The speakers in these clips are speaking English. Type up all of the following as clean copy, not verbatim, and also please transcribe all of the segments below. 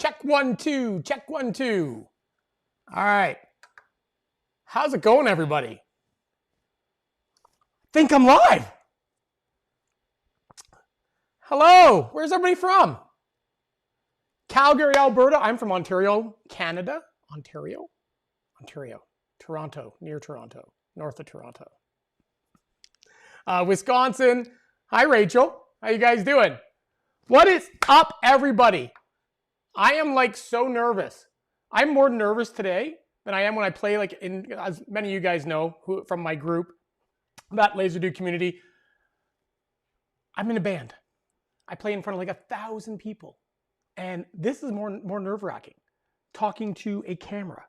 Check 1, 2, check 1, 2. All right. How's it going, everybody? I think I'm live. Hello, where's everybody from? Calgary, Alberta. I'm from Ontario, Canada. Ontario, Toronto, near Toronto, north of Toronto. Wisconsin. Hi, Rachel. How you guys doing? What is up, everybody? I am like so nervous. I'm more nervous today than I am when I play, like, as many of you guys know from my group, that LaserDude community. I'm in a band. I play in front of like 1,000 people. And this is more nerve-wracking, talking to a camera.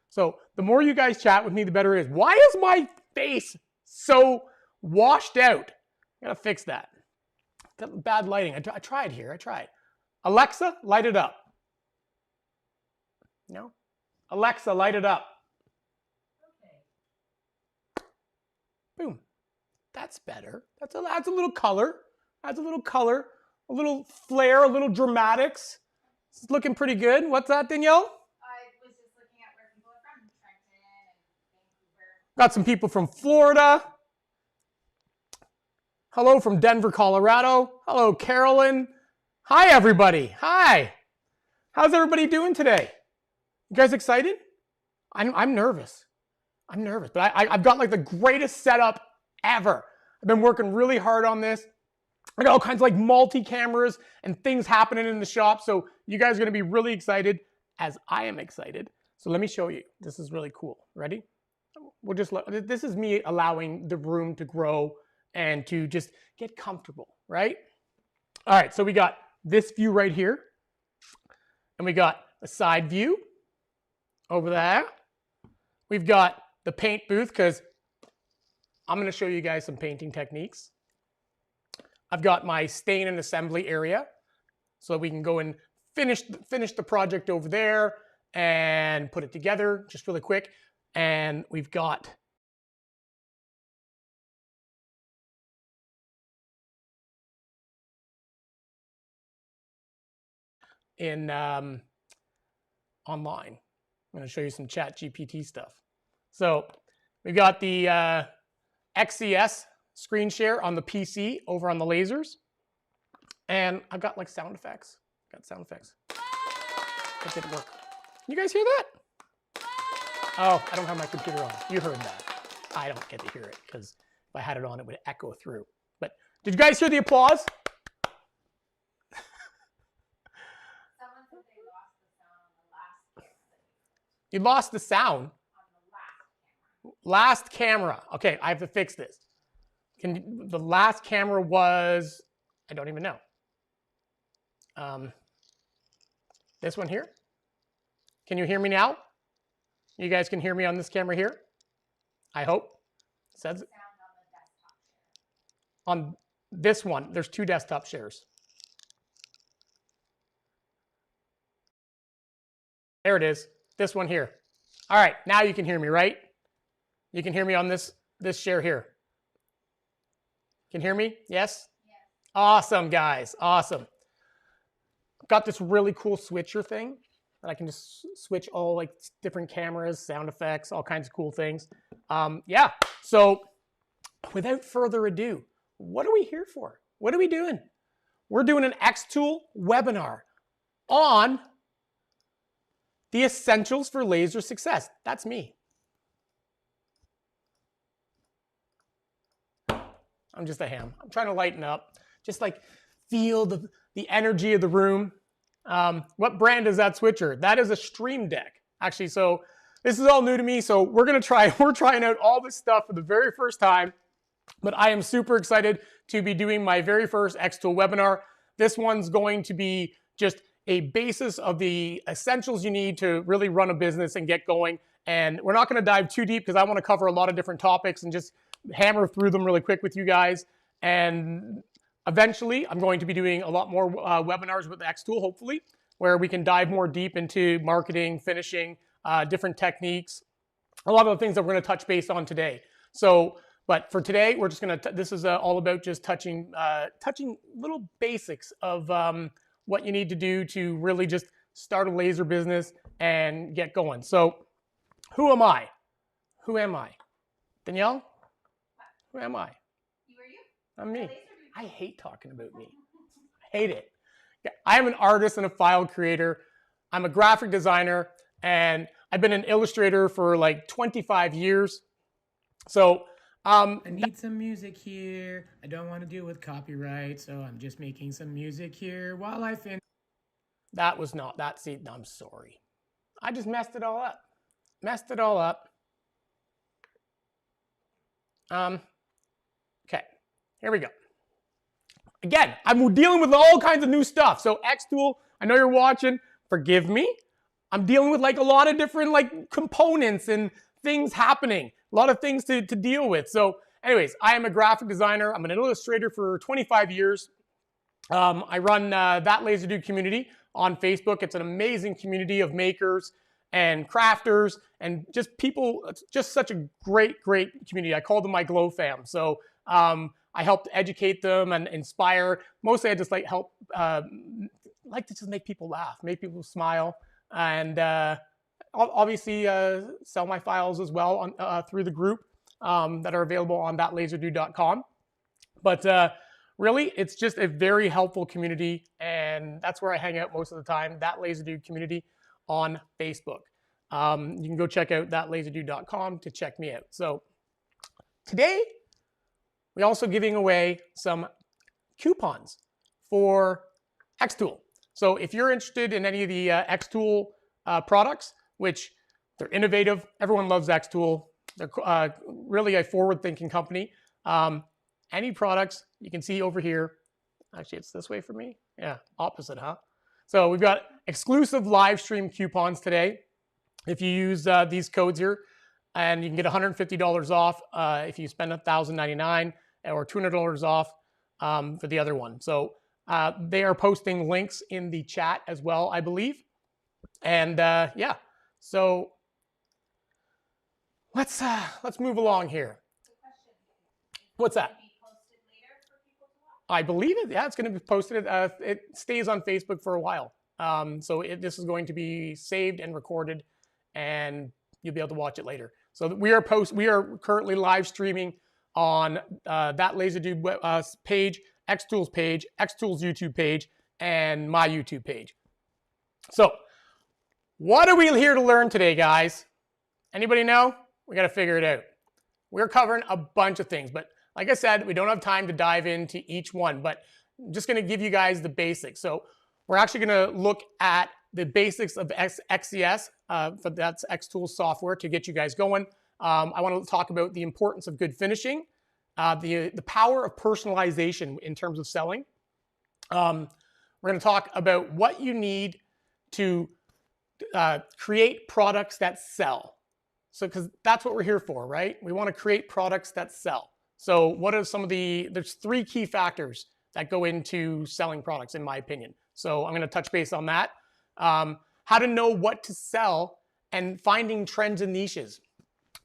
So the more you guys chat with me, the better it is. Why is my face so washed out? I gotta fix that. Got bad lighting. I tried here. I tried. Alexa, light it up. No? Alexa, light it up. Okay. Boom. That's better. Adds a little color. Adds a little color. A little flair. A little dramatics. It's looking pretty good. What's that, Danielle? I was just looking at where people are from. Trenton and Vancouver. Got some people from Florida. Hello from Denver, Colorado. Hello, Carolyn. Hi, everybody. Hi. How's everybody doing today? You guys excited? I'm nervous. I'm nervous, but I've got like the greatest setup ever. I've been working really hard on this. I got all kinds of like multi-cameras and things happening in the shop. So you guys are going to be really excited, as I am excited. So let me show you. This is really cool. Ready? This is me allowing the room to grow and to just get comfortable, right? All right, so we got this view right here. And we got a side view over there. We've got the paint booth, because I'm going to show you guys some painting techniques. I've got my stain and assembly area, so we can go and finish the project over there and put it together just really quick. And we've got in online. I'm going to show you some chat GPT stuff. So we've got the XCS screen share on the PC over on the lasers. And I've got like sound effects. That didn't work. You guys hear that? Oh, I don't have my computer on. You heard that. I don't get to hear it because if I had it on, it would echo through. But did you guys hear the applause? You lost the sound? Last camera. Okay, I have to fix this. The last camera was, I don't even know. This one here. Can you hear me now? You guys can hear me on this camera here? I hope. It says it. On this one, there's 2 desktop shares. There it is. This one here. All right, now you can hear me, right? You can hear me on this share here. Can hear me? Yes? Yes. Awesome, guys. Awesome. I've got this really cool switcher thing that I can just switch all like different cameras, sound effects, all kinds of cool things. Yeah, so without further ado, what are we here for? What are we doing? We're doing an xTool webinar on the essentials for laser success. That's me. I'm just a ham. I'm trying to lighten up. Just like feel the energy of the room. What brand is that switcher? That is a Stream Deck. Actually, so this is all new to me. So we're trying out all this stuff for the very first time. But I am super excited to be doing my very first xTool webinar. This one's going to be just a basis of the essentials you need to really run a business and get going. And we're not going to dive too deep because I want to cover a lot of different topics and just hammer through them really quick with you guys. And eventually, I'm going to be doing a lot more webinars with xTool, hopefully, where we can dive more deep into marketing, finishing, different techniques, a lot of the things that we're going to touch base on today. So, but for today, we're just going to, this is all about just touching little basics of what you need to do to really just start a laser business, and get going. So who am I? Who am I? Danielle? Who am I? You are you? I'm me. Laser dude. I hate talking about me. I hate it. I am an artist and a file creator. I'm a graphic designer, and I've been an illustrator for like 25 years. So I need some music here. I don't want to deal with copyright, so I'm just making some music here while I finish. that was not that. See, I'm sorry. I just messed it all up. Messed it all up. Okay, here we go. Again, I'm dealing with all kinds of new stuff. So xTool, I know you're watching. Forgive me. I'm dealing with like a lot of different like components and things happening. A lot of things to deal with. So anyways, I am a graphic designer. I'm an illustrator for 25 years. I run That Laser Dude community on Facebook. It's an amazing community of makers and crafters and just people. It's just such a great community. I call them my Glow fam. So I help to educate them and inspire. Mostly I just like help, like to just make people laugh, make people smile, and obviously sell my files as well on, through the group that are available on thatlaserdude.com. But really, it's just a very helpful community, and that's where I hang out most of the time, That Laser Dude community on Facebook. You can go check out thatlaserdude.com to check me out. So today, we're also giving away some coupons for xTool. So if you're interested in any of the xTool products, which they're innovative, everyone loves xTool. They're really a forward-thinking company. Any products you can see over here. Actually, it's this way for me. Yeah, opposite, huh? So we've got exclusive live stream coupons today. If you use these codes here, and you can get $150 off if you spend $1,099 or $200 off for the other one. So they are posting links in the chat as well, I believe. And yeah, so let's move along here. What's that? I believe it. Yeah, it's going to be posted. It stays on Facebook for a while. So this is going to be saved and recorded, and you'll be able to watch it later. So we are currently live streaming on That Laser Dude page, xTool's page, xTool's YouTube page, and my YouTube page. So what are we here to learn today, guys? Anybody know? We got to figure it out. We're covering a bunch of things, but like I said, we don't have time to dive into each one, but I'm just going to give you guys the basics. So we're actually going to look at the basics of XCS, that's xTool software, to get you guys going. I want to talk about the importance of good finishing, the power of personalization in terms of selling. We're going to talk about what you need to create products that sell. So, because that's what we're here for, right? We want to create products that sell. So what are some of there's three key factors that go into selling products, in my opinion. So I'm going to touch base on that. How to know what to sell and finding trends and niches.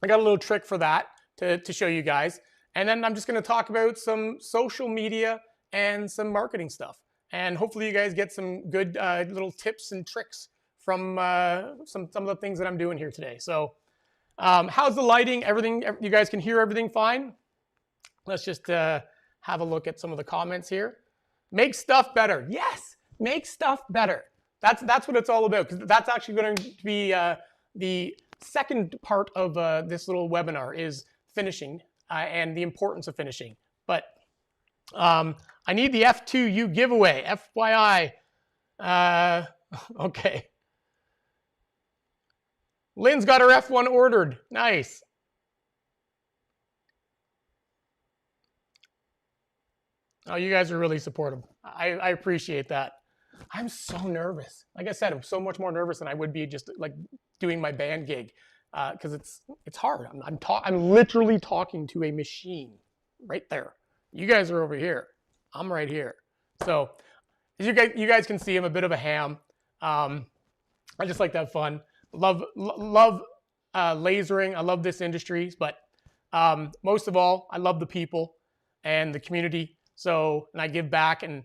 I got a little trick for that to show you guys. And then I'm just going to talk about some social media and some marketing stuff. And hopefully you guys get some good little tips and tricks from some of the things that I'm doing here today. So how's the lighting? Everything, you guys can hear everything fine? Let's just have a look at some of the comments here. Make stuff better. Yes, make stuff better. That's what it's all about, because that's actually going to be the second part of this little webinar is finishing and the importance of finishing. But I need the F2U giveaway, FYI. Okay. Lynn's got her F1 ordered. Nice. Oh, you guys are really supportive. I appreciate that. I'm so nervous. Like I said, I'm so much more nervous than I would be just like doing my band gig, because it's hard. I'm literally talking to a machine right there. You guys are over here. I'm right here. So as you guys can see, I'm a bit of a ham. I just like to have fun. Love lasering. I love this industry, but most of all, I love the people and the community. So, and I give back, and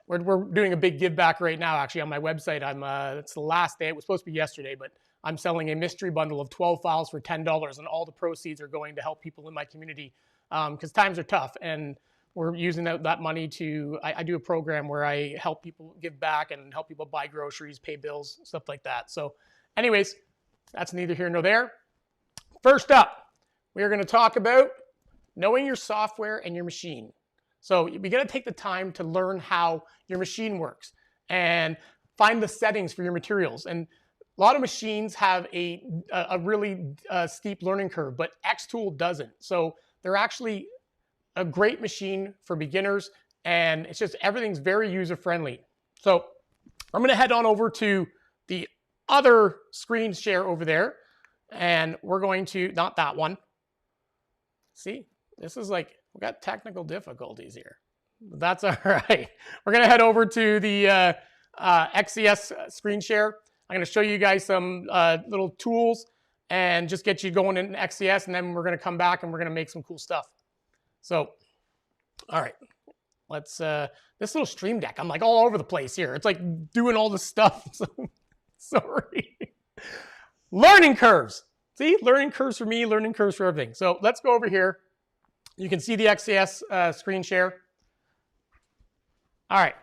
we're doing a big give back right now. Actually, on my website, it's the last day. It was supposed to be yesterday, but I'm selling a mystery bundle of 12 files for $10, and all the proceeds are going to help people in my community because times are tough, and we're using that money to. I do a program where I help people give back and help people buy groceries, pay bills, stuff like that. So, anyways, that's neither here nor there. First up, we are going to talk about knowing your software and your machine. So we got to take the time to learn how your machine works and find the settings for your materials. And a lot of machines have a really steep learning curve, but xTool doesn't. So they're actually a great machine for beginners, and it's just everything's very user-friendly. So I'm going to head on over to the other screen share over there, and we're going to, not that one. See, this is like, we got technical difficulties here. That's all right. We're going to head over to the XCS screen share. I'm going to show you guys some little tools and just get you going in XCS, and then we're going to come back and we're going to make some cool stuff. So, all right, let's, this little stream deck, I'm like all over the place here. It's like doing all this stuff. So, sorry. Learning curves. See, learning curves for me, learning curves for everything. So let's go over here. You can see the XCS screen share. All right.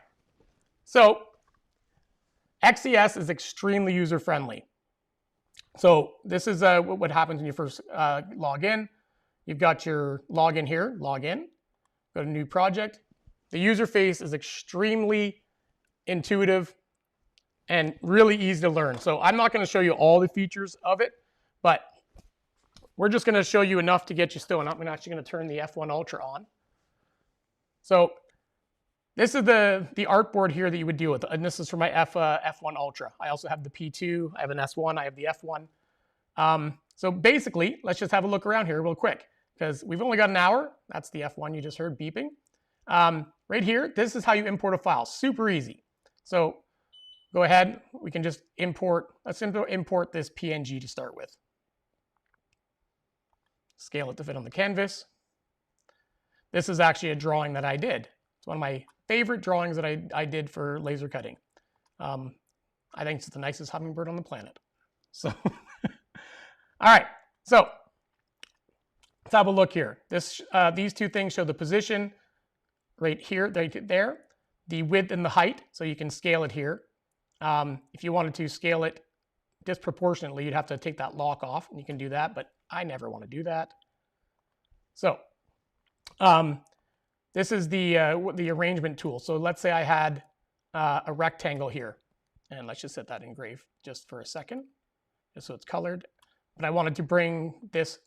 So XCS is extremely user-friendly. So this is what happens when you first log in. You've got your login here, log in, go to new project. The user face is extremely intuitive and really easy to learn. So I'm not going to show you all the features of it, but we're just going to show you enough to get you still. And I'm actually going to turn the F1 Ultra on. So this is the artboard here that you would deal with. And this is for my F1 Ultra. I also have the P2, I have an S1, I have the F1. So basically, let's just have a look around here real quick because we've only got an hour. That's the F1 you just heard beeping. Right here, this is how you import a file. Super easy. So go ahead, we can just import, let's import this PNG to start with. Scale it to fit on the canvas. This is actually a drawing that I did. It's one of my favorite drawings that I did for laser cutting. I think it's the nicest hummingbird on the planet. So, all right, so let's have a look here. These two things show the position right here, right there, the width and the height, so you can scale it here. If you wanted to scale it disproportionately, you'd have to take that lock off, and you can do that, but I never want to do that. So this is the arrangement tool. So let's say I had a rectangle here, and let's just set that engrave just for a second, just so it's colored. But I wanted to bring this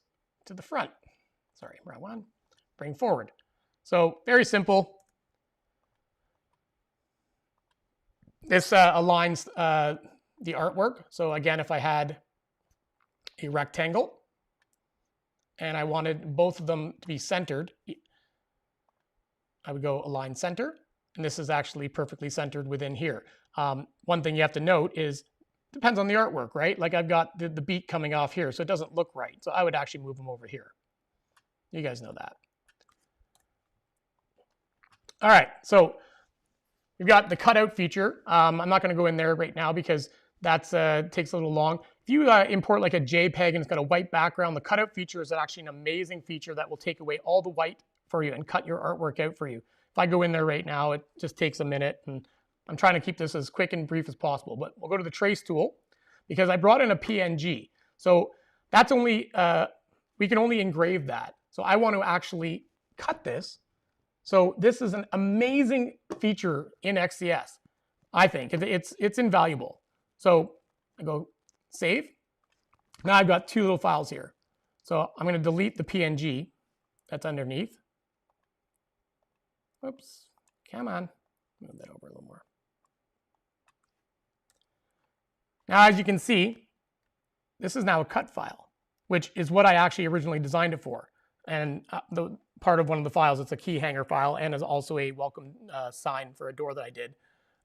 to the front. Sorry, wrong one. Bring forward. So very simple. This aligns the artwork. So again, if I had a rectangle and I wanted both of them to be centered, I would go align center, and this is actually perfectly centered within here. One thing you have to note is, depends on the artwork, right? Like I've got the beat coming off here, so it doesn't look right. So I would actually move them over here. You guys know that. All right, so we've got the cutout feature. I'm not going to go in there right now because that takes a little long. If you import like a JPEG and it's got a white background, the cutout feature is actually an amazing feature that will take away all the white for you and cut your artwork out for you. If I go in there right now, it just takes a minute, and I'm trying to keep this as quick and brief as possible. But we'll go to the trace tool because I brought in a PNG. So that's only, we can only engrave that. So I want to actually cut this. So this is an amazing feature in XCS. I think it's invaluable. So I go save. Now I've got two little files here. So I'm going to delete the PNG that's underneath. Oops, come on. Move that over a little more. Now, as you can see, this is now a cut file, which is what I actually originally designed it for. And the part of one of the files, it's a key hanger file and is also a welcome sign for a door that I did.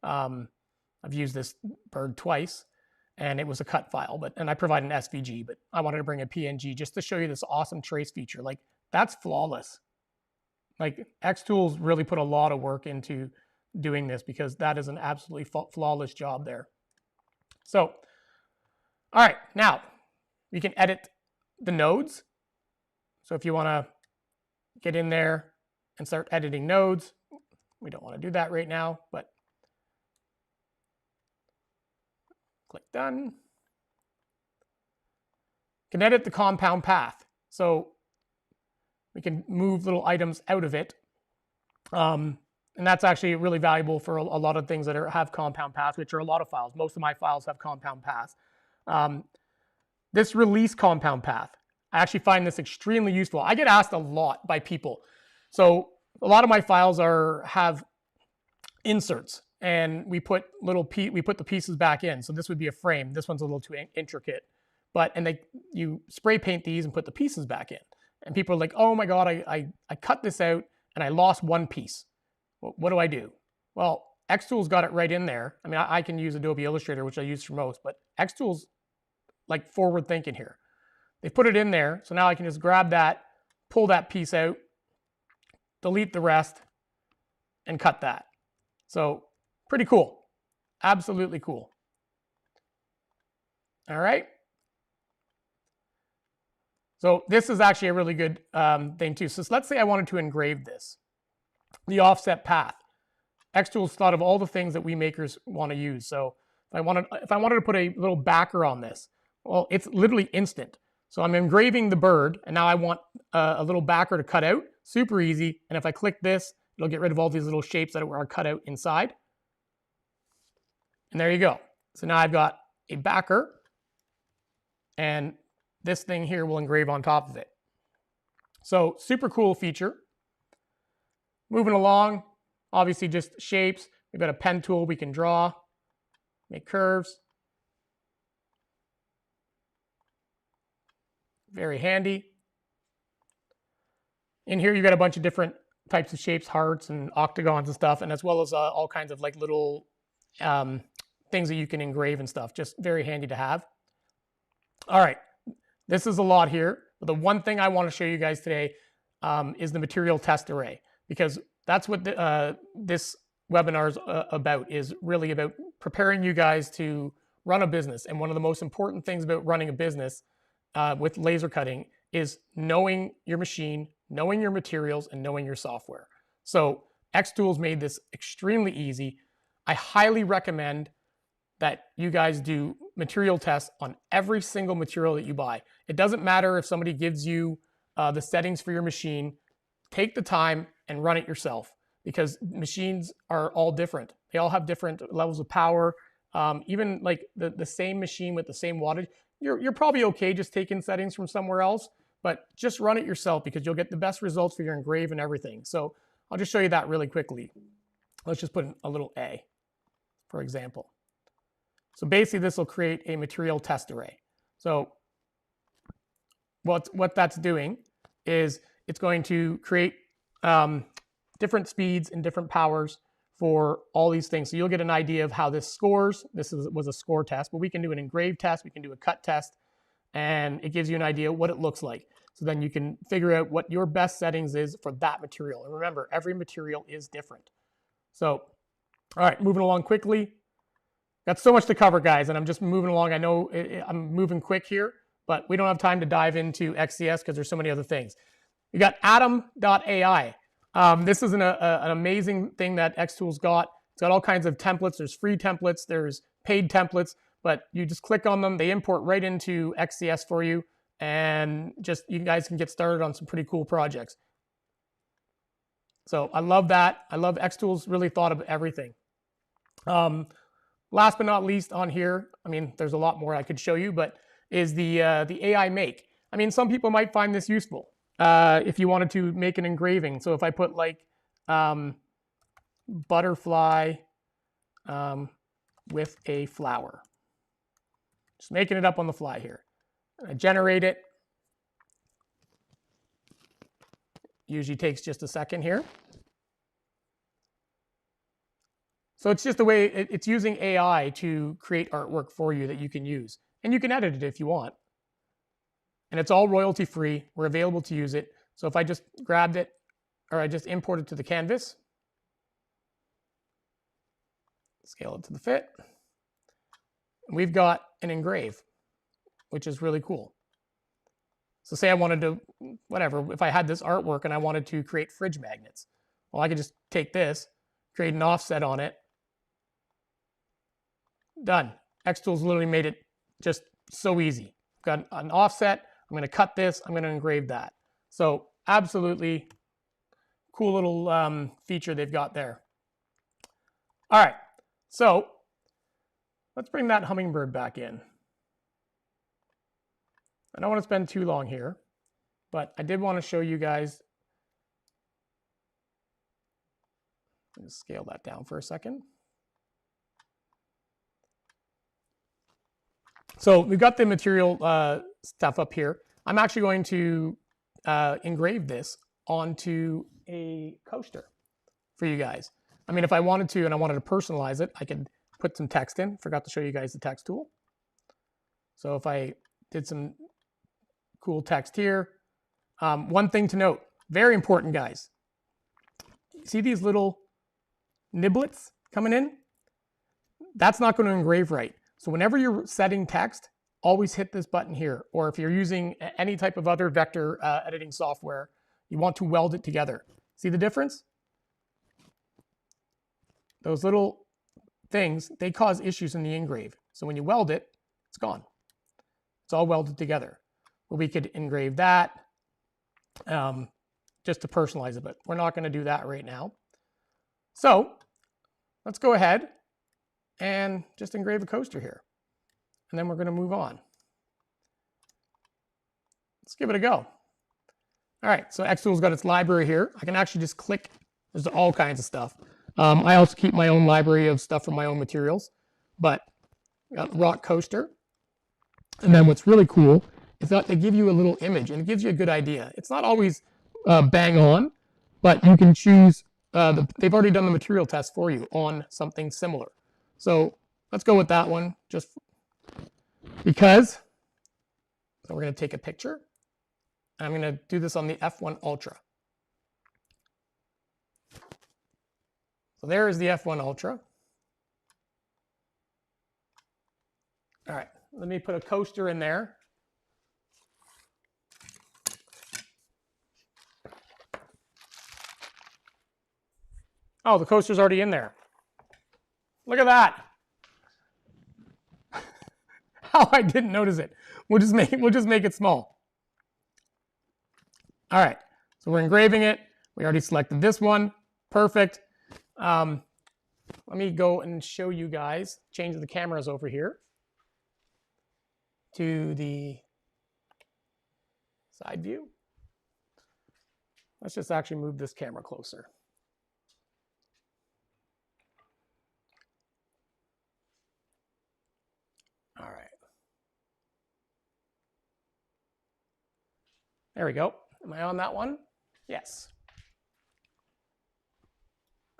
I've used this bird twice, and it was a cut file, and I provide an SVG, but I wanted to bring a PNG just to show you this awesome trace feature. Like, that's flawless. Like, xTools really put a lot of work into doing this, because that is an absolutely flawless job there. So, all right, now we can edit the nodes. So if you want to get in there and start editing nodes, we don't want to do that right now, but click done. Can edit the compound path. So we can move little items out of it. And that's actually really valuable for a lot of things that have compound paths, which are a lot of files. Most of my files have compound paths. This release compound path, I actually find this extremely useful. I get asked a lot by people. So a lot of my files have inserts, and we put the pieces back in. So this would be a frame. This one's a little too intricate, and you spray paint these and put the pieces back in. And people are like, oh my God, I cut this out and I lost one piece. What do I do? Well, xTool's got it right in there. I mean, I can use Adobe Illustrator, which I use for most, but xTool's like forward thinking here. They put it in there, so now I can just grab that, pull that piece out, delete the rest, and cut that. So pretty cool. Absolutely cool. All right. So this is actually a really good thing too. So let's say I wanted to engrave this, the offset path. xTool's thought of all the things that we makers want to use. So if I wanted to put a little backer on this, well, it's literally instant. So I'm engraving the bird, and now I want a little backer to cut out. Super easy. And if I click this, it'll get rid of all these little shapes that are cut out inside. And there you go. So now I've got a backer, and this thing here will engrave on top of it. So super cool feature. Moving along, obviously just shapes. We've got a pen tool we can draw, make curves. Very handy. In here, you've got a bunch of different types of shapes, hearts and octagons and stuff, and as well as all kinds of like little things that you can engrave and stuff. Just very handy to have. All right, this is a lot here. But the one thing I want to show you guys today is the material test array, because that's what this webinar is about, is really about preparing you guys to run a business. And one of the most important things about running a business with laser cutting is knowing your machine, knowing your materials, and knowing your software. So xTool's made this extremely easy. I highly recommend that you guys do material tests on every single material that you buy. It doesn't matter if somebody gives you the settings for your machine. Take the time and run it yourself, because machines are all different. They all have different levels of power. Even like the same machine with the same wattage, you're probably okay just taking settings from somewhere else, but just run it yourself, because you'll get the best results for your engrave and everything. So I'll just show you that really quickly. Let's just put a little A, for example. So basically this will create a material test array. So what that's doing is it's going to create different speeds and different powers for all these things. So you'll get an idea of how this scores. This was a score test, but we can do an engrave test, we can do a cut test, and it gives you an idea what it looks like. So then you can figure out what your best settings is for that material. And remember, every material is different. So, all right, moving along quickly. Got so much to cover, guys, and I'm just moving along. I know I'm moving quick here, but we don't have time to dive into XCS because there's so many other things. We got Atom.ai. This is an amazing thing that xTool's got. It's got all kinds of templates. There's free templates, there's paid templates, but you just click on them. They import right into XCS for you, and just you guys can get started on some pretty cool projects. So I love that. I love xTool's really thought of everything. Last but not least on here, I mean, there's a lot more I could show you, but is the AI make. I mean, some people might find this useful if you wanted to make an engraving. So if I put like butterfly with a flower, just making it up on the fly here. I generate it. Usually takes just a second here. So it's just the way it's using AI to create artwork for you that you can use. And you can edit it if you want. And it's all royalty free. We're available to use it. So if I just grabbed it, or I just import it to the canvas, Scale it to the fit. We've got an engrave, which is really cool. So say I wanted to, whatever, if I had this artwork and I wanted to create fridge magnets, well, I could just take this, create an offset on it. Done. xTool's literally made it just so easy. Got an offset. I'm going to cut this. I'm going to engrave that. So absolutely cool little feature they've got there. All right. So let's bring that hummingbird back in. I don't want to spend too long here, but I did want to show you guys. Let's scale that down for a second. So we've got the material stuff up here. I'm actually going to engrave this onto a coaster for you guys. I mean, if I wanted to and I wanted to personalize it, I could put some text in. Forgot to show you guys the text tool. So if I did some cool text here, one thing to note, very important, guys. See these little niblets coming in? That's not going to engrave right. So whenever you're setting text, always hit this button here. Or if you're using any type of other vector editing software, you want to weld it together. See the difference? Those little things, they cause issues in the engrave. So when you weld it, it's gone. It's all welded together. Well, we could engrave that just to personalize it, but we're not going to do that right now. So let's go ahead and just engrave a coaster here. And then we're going to move on. Let's give it a go. All right, so xTool's got its library here. I can actually just click. There's all kinds of stuff. I also keep my own library of stuff from my own materials, but got rock coaster. And then what's really cool is that they give you a little image and it gives you a good idea. It's not always bang on, but you can choose. They've already done the material test for you on something similar. So let's go with that one just because. So we're going to take a picture. I'm going to do this on the F1 Ultra. So there is the F1 Ultra. All right, let me put a coaster in there. Oh, the coaster's already in there. Look at that. How I didn't notice it. We'll just make it small. All right, so we're engraving it. We already selected this one. Perfect. Let me go and show you guys, change the cameras over here to the side view. Let's just actually move this camera closer. All right. There we go. Am I on that one? Yes.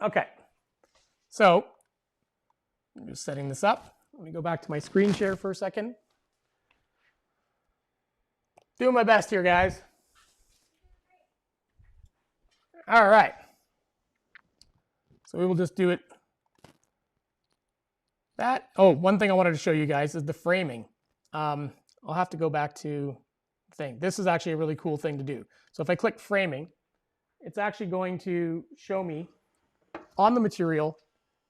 Okay. So I'm just setting this up. Let me go back to my screen share for a second. Doing my best here, guys. All right. So we will just do it. That. Oh, one thing I wanted to show you guys is the framing. I'll have to go back to the thing. This is actually a really cool thing to do. So if I click framing, it's actually going to show me on the material.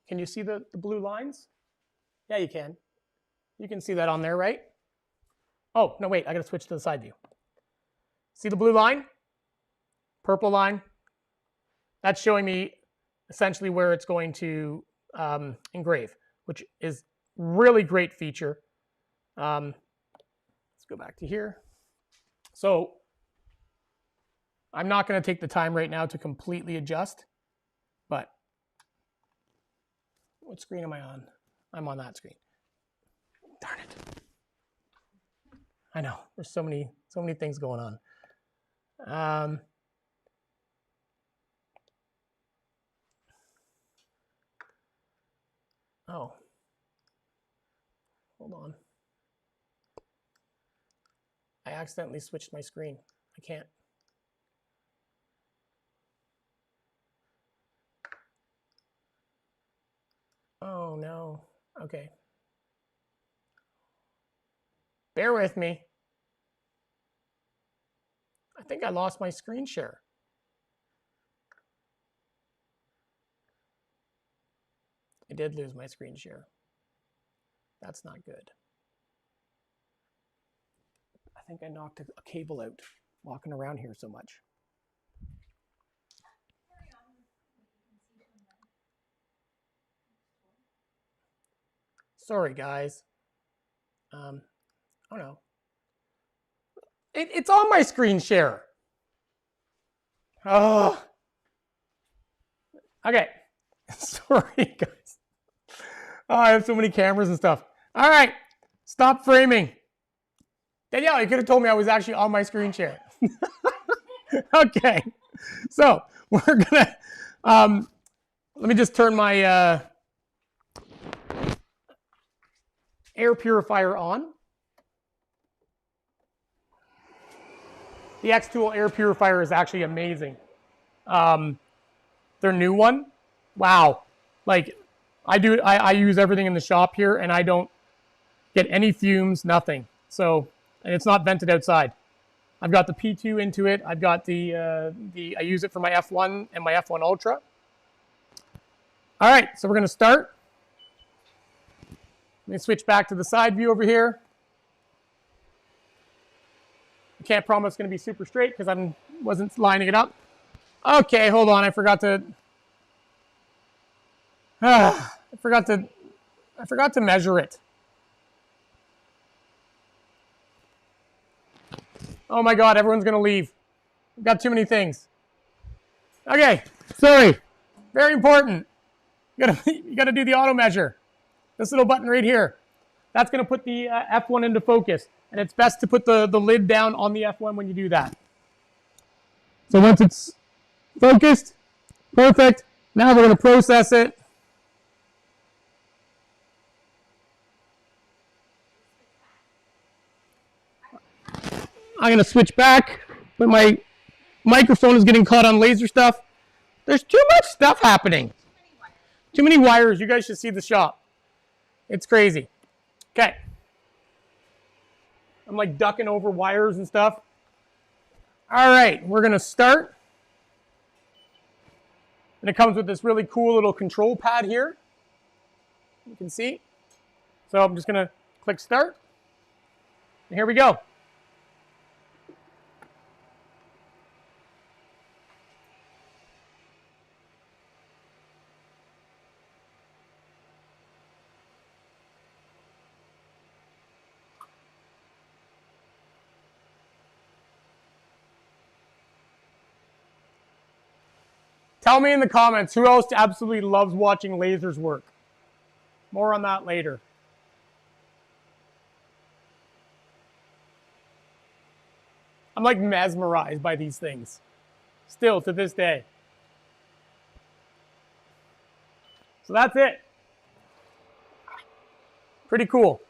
Can you see the blue lines? Yeah, you can. You can see that on there, right? Oh, no, wait, I gotta switch to the side view. See the blue line? Purple line? That's showing me essentially where it's going to engrave, which is really great feature. Let's go back to here. So I'm not gonna take the time right now to completely adjust, but what screen am I on? I'm on that screen. Darn it. I know, there's so many things going on. Oh, hold on. I accidentally switched my screen. I can't. Oh no. Okay. Bear with me. I think I lost my screen share. I did lose my screen share. That's not good. I think I knocked a cable out walking around here so much. Sorry, guys. Oh no. It's on my screen share. Oh. Okay. Sorry, guys. Oh, I have so many cameras and stuff. All right. Stop framing. Danielle, you could have told me I was actually on my screen share. Okay. So we're going to, let me just turn my air purifier on. The xTool air purifier is actually amazing. Their new one, wow. Like I use everything in the shop here and I don't get any fumes, nothing. So, and it's not vented outside. I've got the P2 into it. I've got I use it for my F1 and my F1 Ultra. All right, so we're gonna start. Let me switch back to the side view over here. I can't promise it's gonna be super straight because I wasn't lining it up. Okay, hold on, I forgot to measure it. Oh my God, everyone's gonna leave. We've got too many things. Okay, sorry. Very important. You gotta do the auto measure. This little button right here. That's gonna put the F1 into focus. And it's best to put the lid down on the F1 when you do that. So once it's focused, perfect. Now we're gonna process it. I'm gonna switch back, but my microphone is getting caught on laser stuff. There's too much stuff happening. Too many wires. You guys should see the shop. It's crazy. Okay. I'm like ducking over wires and stuff. All right, we're gonna start. And it comes with this really cool little control pad here. You can see. So I'm just gonna click start. And here we go. Tell me in the comments who else absolutely loves watching lasers work. More on that later. I'm like mesmerized by these things. Still to this day. So that's it. Pretty cool.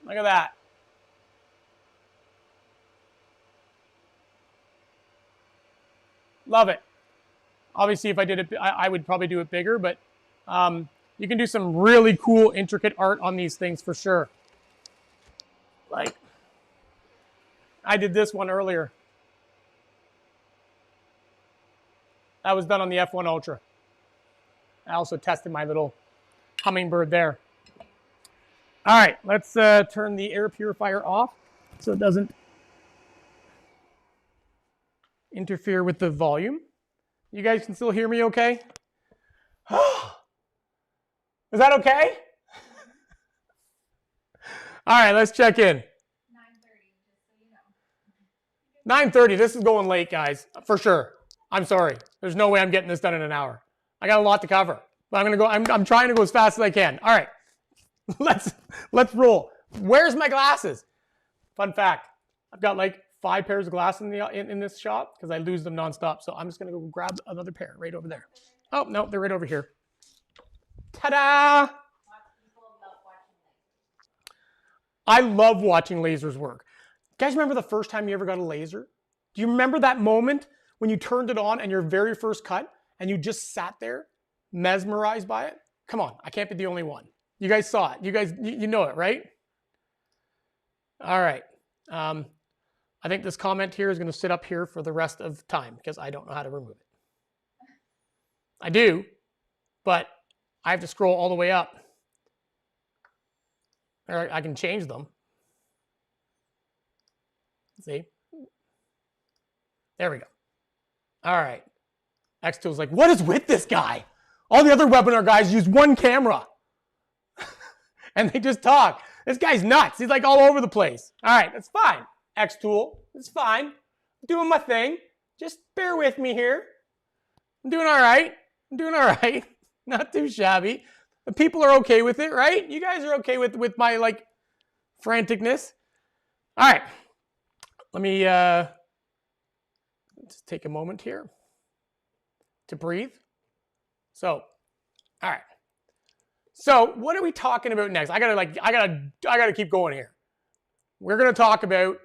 Look at that. Love it. Obviously, if I did it, I would probably do it bigger, but you can do some really cool, intricate art on these things for sure. Like, I did this one earlier. That was done on the F1 Ultra. I also tested my little hummingbird there. All right, let's turn the air purifier off so it doesn't interfere with the volume. You guys can still hear me okay? Is that okay? All right, let's check in. 9:30, just so you know. 9:30, this is going late, guys, for sure. I'm sorry. There's no way I'm getting this done in an hour. I got a lot to cover, but I'm trying to go as fast as I can. All right, let's roll. Where's my glasses? Fun fact, I've got like 5 pairs of glasses in this shop because I lose them nonstop. So I'm just gonna go grab another pair right over there. Oh no, they're right over here. Ta-da! I love watching lasers work. You guys remember the first time you ever got a laser? Do you remember that moment when you turned it on and your very first cut and you just sat there mesmerized by it? Come on, I can't be the only one. You guys saw it. You guys, you know it, right? All right. I think this comment here is going to sit up here for the rest of time because I don't know how to remove it. I do, but I have to scroll all the way up. Or I can change them. See? There we go. All right. xTool's like, what is with this guy? All the other webinar guys use one camera. And they just talk. This guy's nuts. He's like all over the place. All right, that's fine. xTool, it's fine. I'm doing my thing. Just bear with me here. I'm doing all right. I'm doing all right. Not too shabby. The people are okay with it, right? You guys are okay with my like franticness. All right. Let me just take a moment here to breathe. So, all right. So, what are we talking about next? I gotta keep going here. We're gonna talk about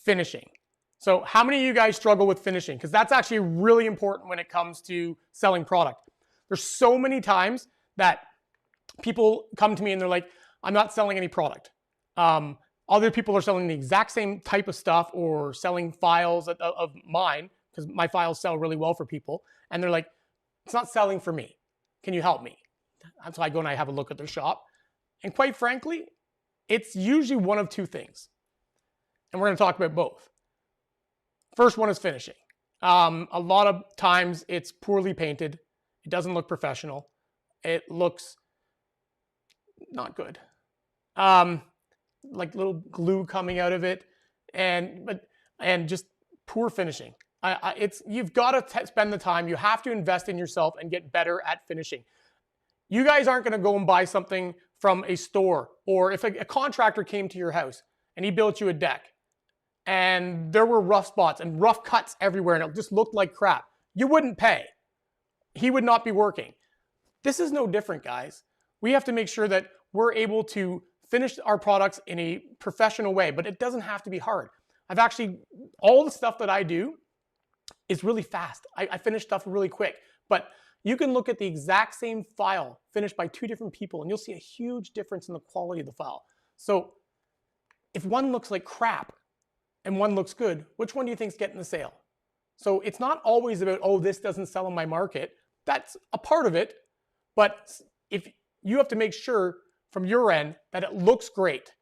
finishing. So, how many of you guys struggle with finishing? Because that's actually really important when it comes to selling product. There's so many times that people come to me and they're like, I'm not selling any product. Other people are selling the exact same type of stuff or selling files of mine, because my files sell really well for people. And they're like, it's not selling for me. Can you help me? That's why I go and I have a look at their shop. And quite frankly, it's usually one of two things. And we're going to talk about both. First one is finishing. A lot of times it's poorly painted. It doesn't look professional. It looks not good. Like little glue coming out of it, and just poor finishing. You've got to spend the time. You have to invest in yourself and get better at finishing. You guys aren't going to go and buy something from a store, or if a contractor came to your house and he built you a deck and there were rough spots and rough cuts everywhere and it just looked like crap, you wouldn't pay. He would not be working. This is no different, guys. We have to make sure that we're able to finish our products in a professional way, but it doesn't have to be hard. All the stuff that I do is really fast. I finish stuff really quick, but you can look at the exact same file finished by two different people and you'll see a huge difference in the quality of the file. So if one looks like crap and one looks good, which one do you think is getting the sale? So it's not always about, oh, this doesn't sell in my market. That's a part of it, but if you have to make sure from your end that it looks great.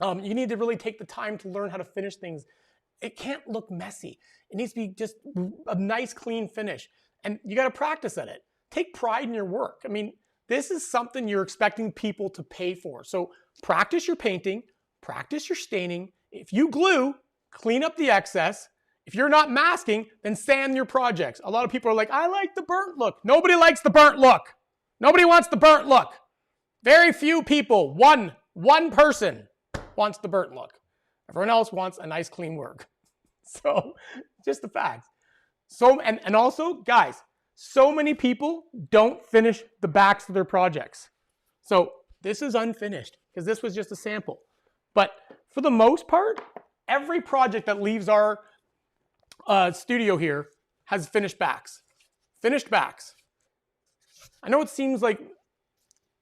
You need to really take the time to learn how to finish things. It can't look messy. It needs to be just a nice, clean finish. And you got to practice at it. Take pride in your work. I mean, this is something you're expecting people to pay for. So practice your painting, practice your staining. If you glue, clean up the excess. If you're not masking, then sand your projects. A lot of people are like, I like the burnt look. Nobody likes the burnt look. Nobody wants the burnt look. Very few people, one person wants the burnt look. Everyone else wants a nice clean work. So just the facts. So, and also, guys, so many people don't finish the backs of their projects. So this is unfinished because this was just a sample. But for the most part, every project that leaves our studio here has finished backs. Finished backs. I know it seems like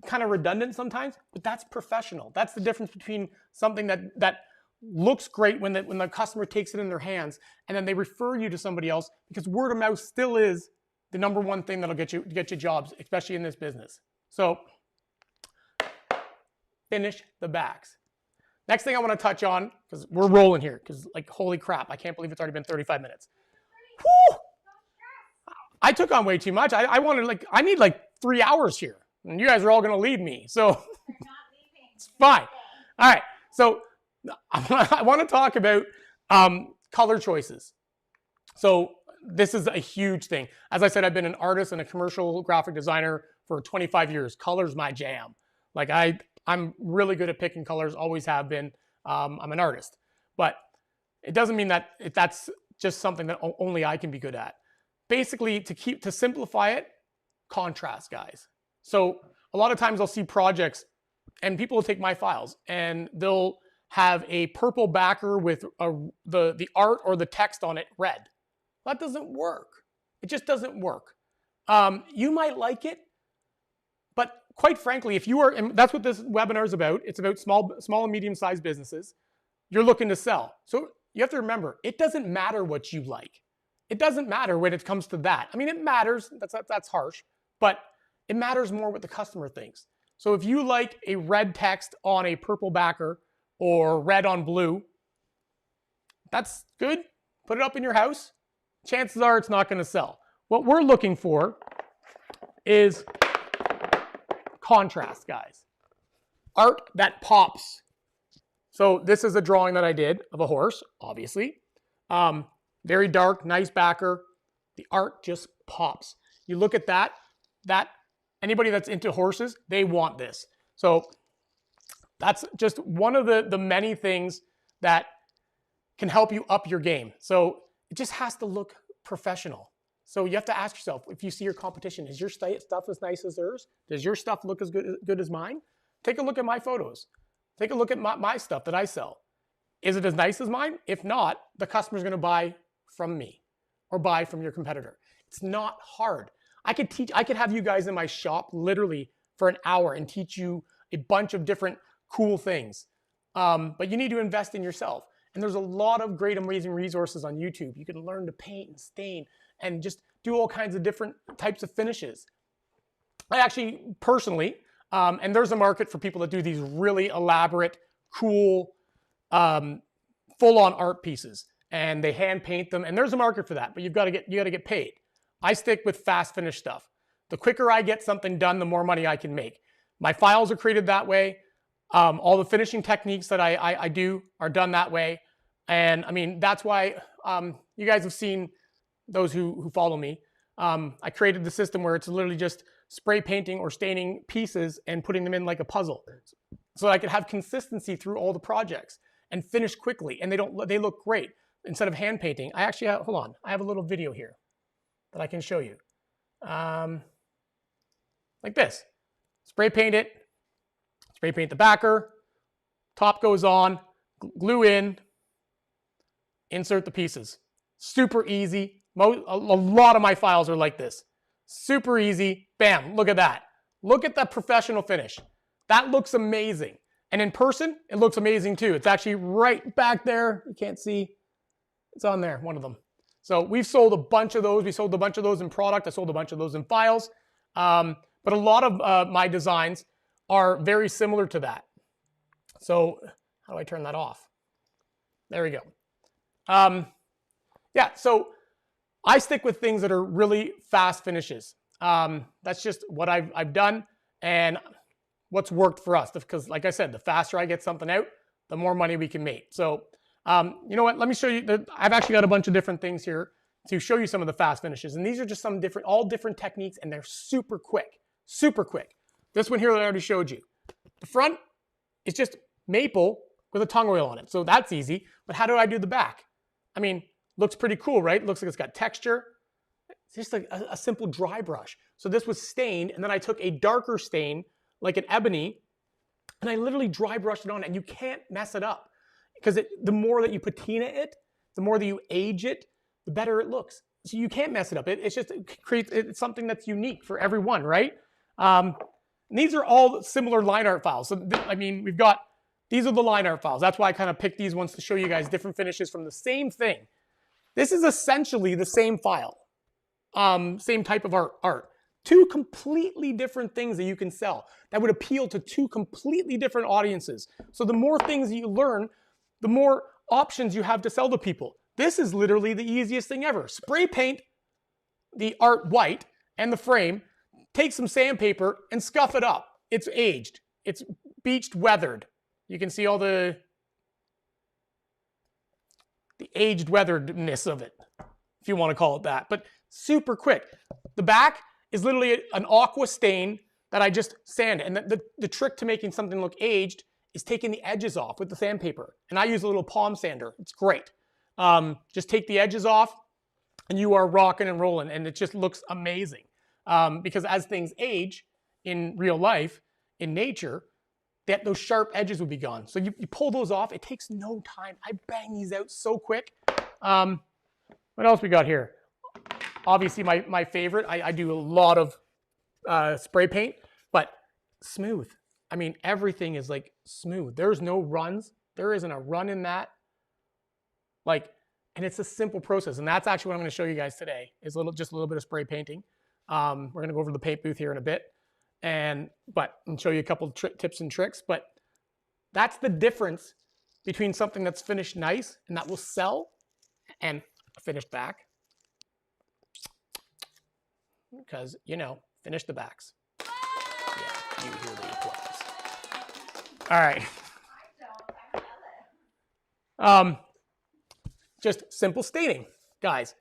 kind of redundant sometimes, but that's professional. That's the difference between something that looks great when the customer takes it in their hands and then they refer you to somebody else, because word of mouth still is the number one thing that'll get you jobs, especially in this business. So finish the backs. Next thing I want to touch on, because we're rolling here, because like, holy crap, I can't believe it's already been 35 minutes. Whew! I took on way too much. I need like 3 hours here. And you guys are all going to leave me. So it's fine. All right. So I want to talk about color choices. So this is a huge thing. As I said, I've been an artist and a commercial graphic designer for 25 years. Color's my jam. Like I'm really good at picking colors, always have been. I'm an artist. But it doesn't mean that that's just something that only I can be good at. Basically, to simplify it, contrast, guys. So a lot of times I'll see projects and people will take my files and they'll have a purple backer with the art or the text on it red. That doesn't work. It just doesn't work. You might like it, quite frankly, if you are, and that's what this webinar is about. It's about small and medium-sized businesses. You're looking to sell. So you have to remember, it doesn't matter what you like. It doesn't matter when it comes to that. I mean, it matters. That's harsh, but it matters more what the customer thinks. So if you like a red text on a purple backer or red on blue, that's good. Put it up in your house. Chances are it's not going to sell. What we're looking for is contrast, guys. Art that pops. So this is a drawing that I did of a horse, obviously. Very dark, nice backer. The art just pops. You look at that, anybody that's into horses, they want this. So that's just one of the many things that can help you up your game. So it just has to look professional. So you have to ask yourself, if you see your competition, is your stuff as nice as theirs? Does your stuff look as good as mine? Take a look at my photos. Take a look at my stuff that I sell. Is it as nice as mine? If not, the customer's going to buy from me or buy from your competitor. It's not hard. I could have you guys in my shop literally for an hour and teach you a bunch of different cool things. But you need to invest in yourself. And there's a lot of great, amazing resources on YouTube. You can learn to paint and stain and just do all kinds of different types of finishes. I actually, personally, and there's a market for people that do these really elaborate, cool, full-on art pieces. And they hand paint them, and there's a market for that, but you got to get paid. I stick with fast finish stuff. The quicker I get something done, the more money I can make. My files are created that way. All the finishing techniques that I do are done that way. And I mean, that's why you guys have seen, those who follow me, I created the system where it's literally just spray painting or staining pieces and putting them in like a puzzle. So I could have consistency through all the projects and finish quickly, and they look great. Instead of hand painting, I actually have, hold on, I have a little video here that I can show you. Like this. Spray paint it, spray paint the backer, top goes on, glue in, insert the pieces. Super easy. A lot of my files are like this. Super easy. Bam, look at that. Look at that professional finish. That looks amazing. And in person, it looks amazing too. It's actually right back there. You can't see. It's on there, one of them. So we've sold a bunch of those. We sold a bunch of those in product. I sold a bunch of those in files. But a lot of my designs are very similar to that. So how do I turn that off? There we go. Yeah, so I stick with things that are really fast finishes. That's just what I've done and what's worked for us. Because like I said, the faster I get something out, the more money we can make. So you know what? Let me show you. I've actually got a bunch of different things here to show you some of the fast finishes. And these are just some all different techniques, and they're super quick, super quick. This one here that I already showed you. The front is just maple with a tongue oil on it. So that's easy. But how do I do the back? I mean, looks pretty cool, right? Looks like it's got texture. It's just like a simple dry brush. So this was stained, and then I took a darker stain, like an ebony, and I literally dry brushed it on, and you can't mess it up. Because the more that you patina it, the more that you age it, the better it looks. So you can't mess it up. It's something that's unique for everyone, right? These are all similar line art files. So I mean, these are the line art files. That's why I kind of picked these ones to show you guys different finishes from the same thing. This is essentially the same file, same type of art. Two completely different things that you can sell that would appeal to two completely different audiences. So the more things you learn, the more options you have to sell to people. This is literally the easiest thing ever. Spray paint the art white and the frame, take some sandpaper and scuff it up. It's aged. It's beached weathered. You can see all the aged weatheredness of it, if you want to call it that. But super quick. The back is literally an aqua stain that I just sanded. And the trick to making something look aged is taking the edges off with the sandpaper. And I use a little palm sander. It's great. Just take the edges off and you are rocking and rolling, and it just looks amazing. Because as things age in real life, in nature, those sharp edges would be gone. So you pull those off, it takes no time. I bang these out so quick. What else we got here? Obviously my favorite, I do a lot of spray paint, but smooth. I mean, everything is like smooth. There's no runs. There isn't a run in that. Like, and it's a simple process. And that's actually what I'm going to show you guys today is just a little bit of spray painting. We're going to go over to the paint booth here in a bit and show you a couple of tips and tricks. But that's the difference between something that's finished nice and that will sell and a finished back. Because, finish the backs. Yeah, you hear the applause. All right. Just simple staining, guys.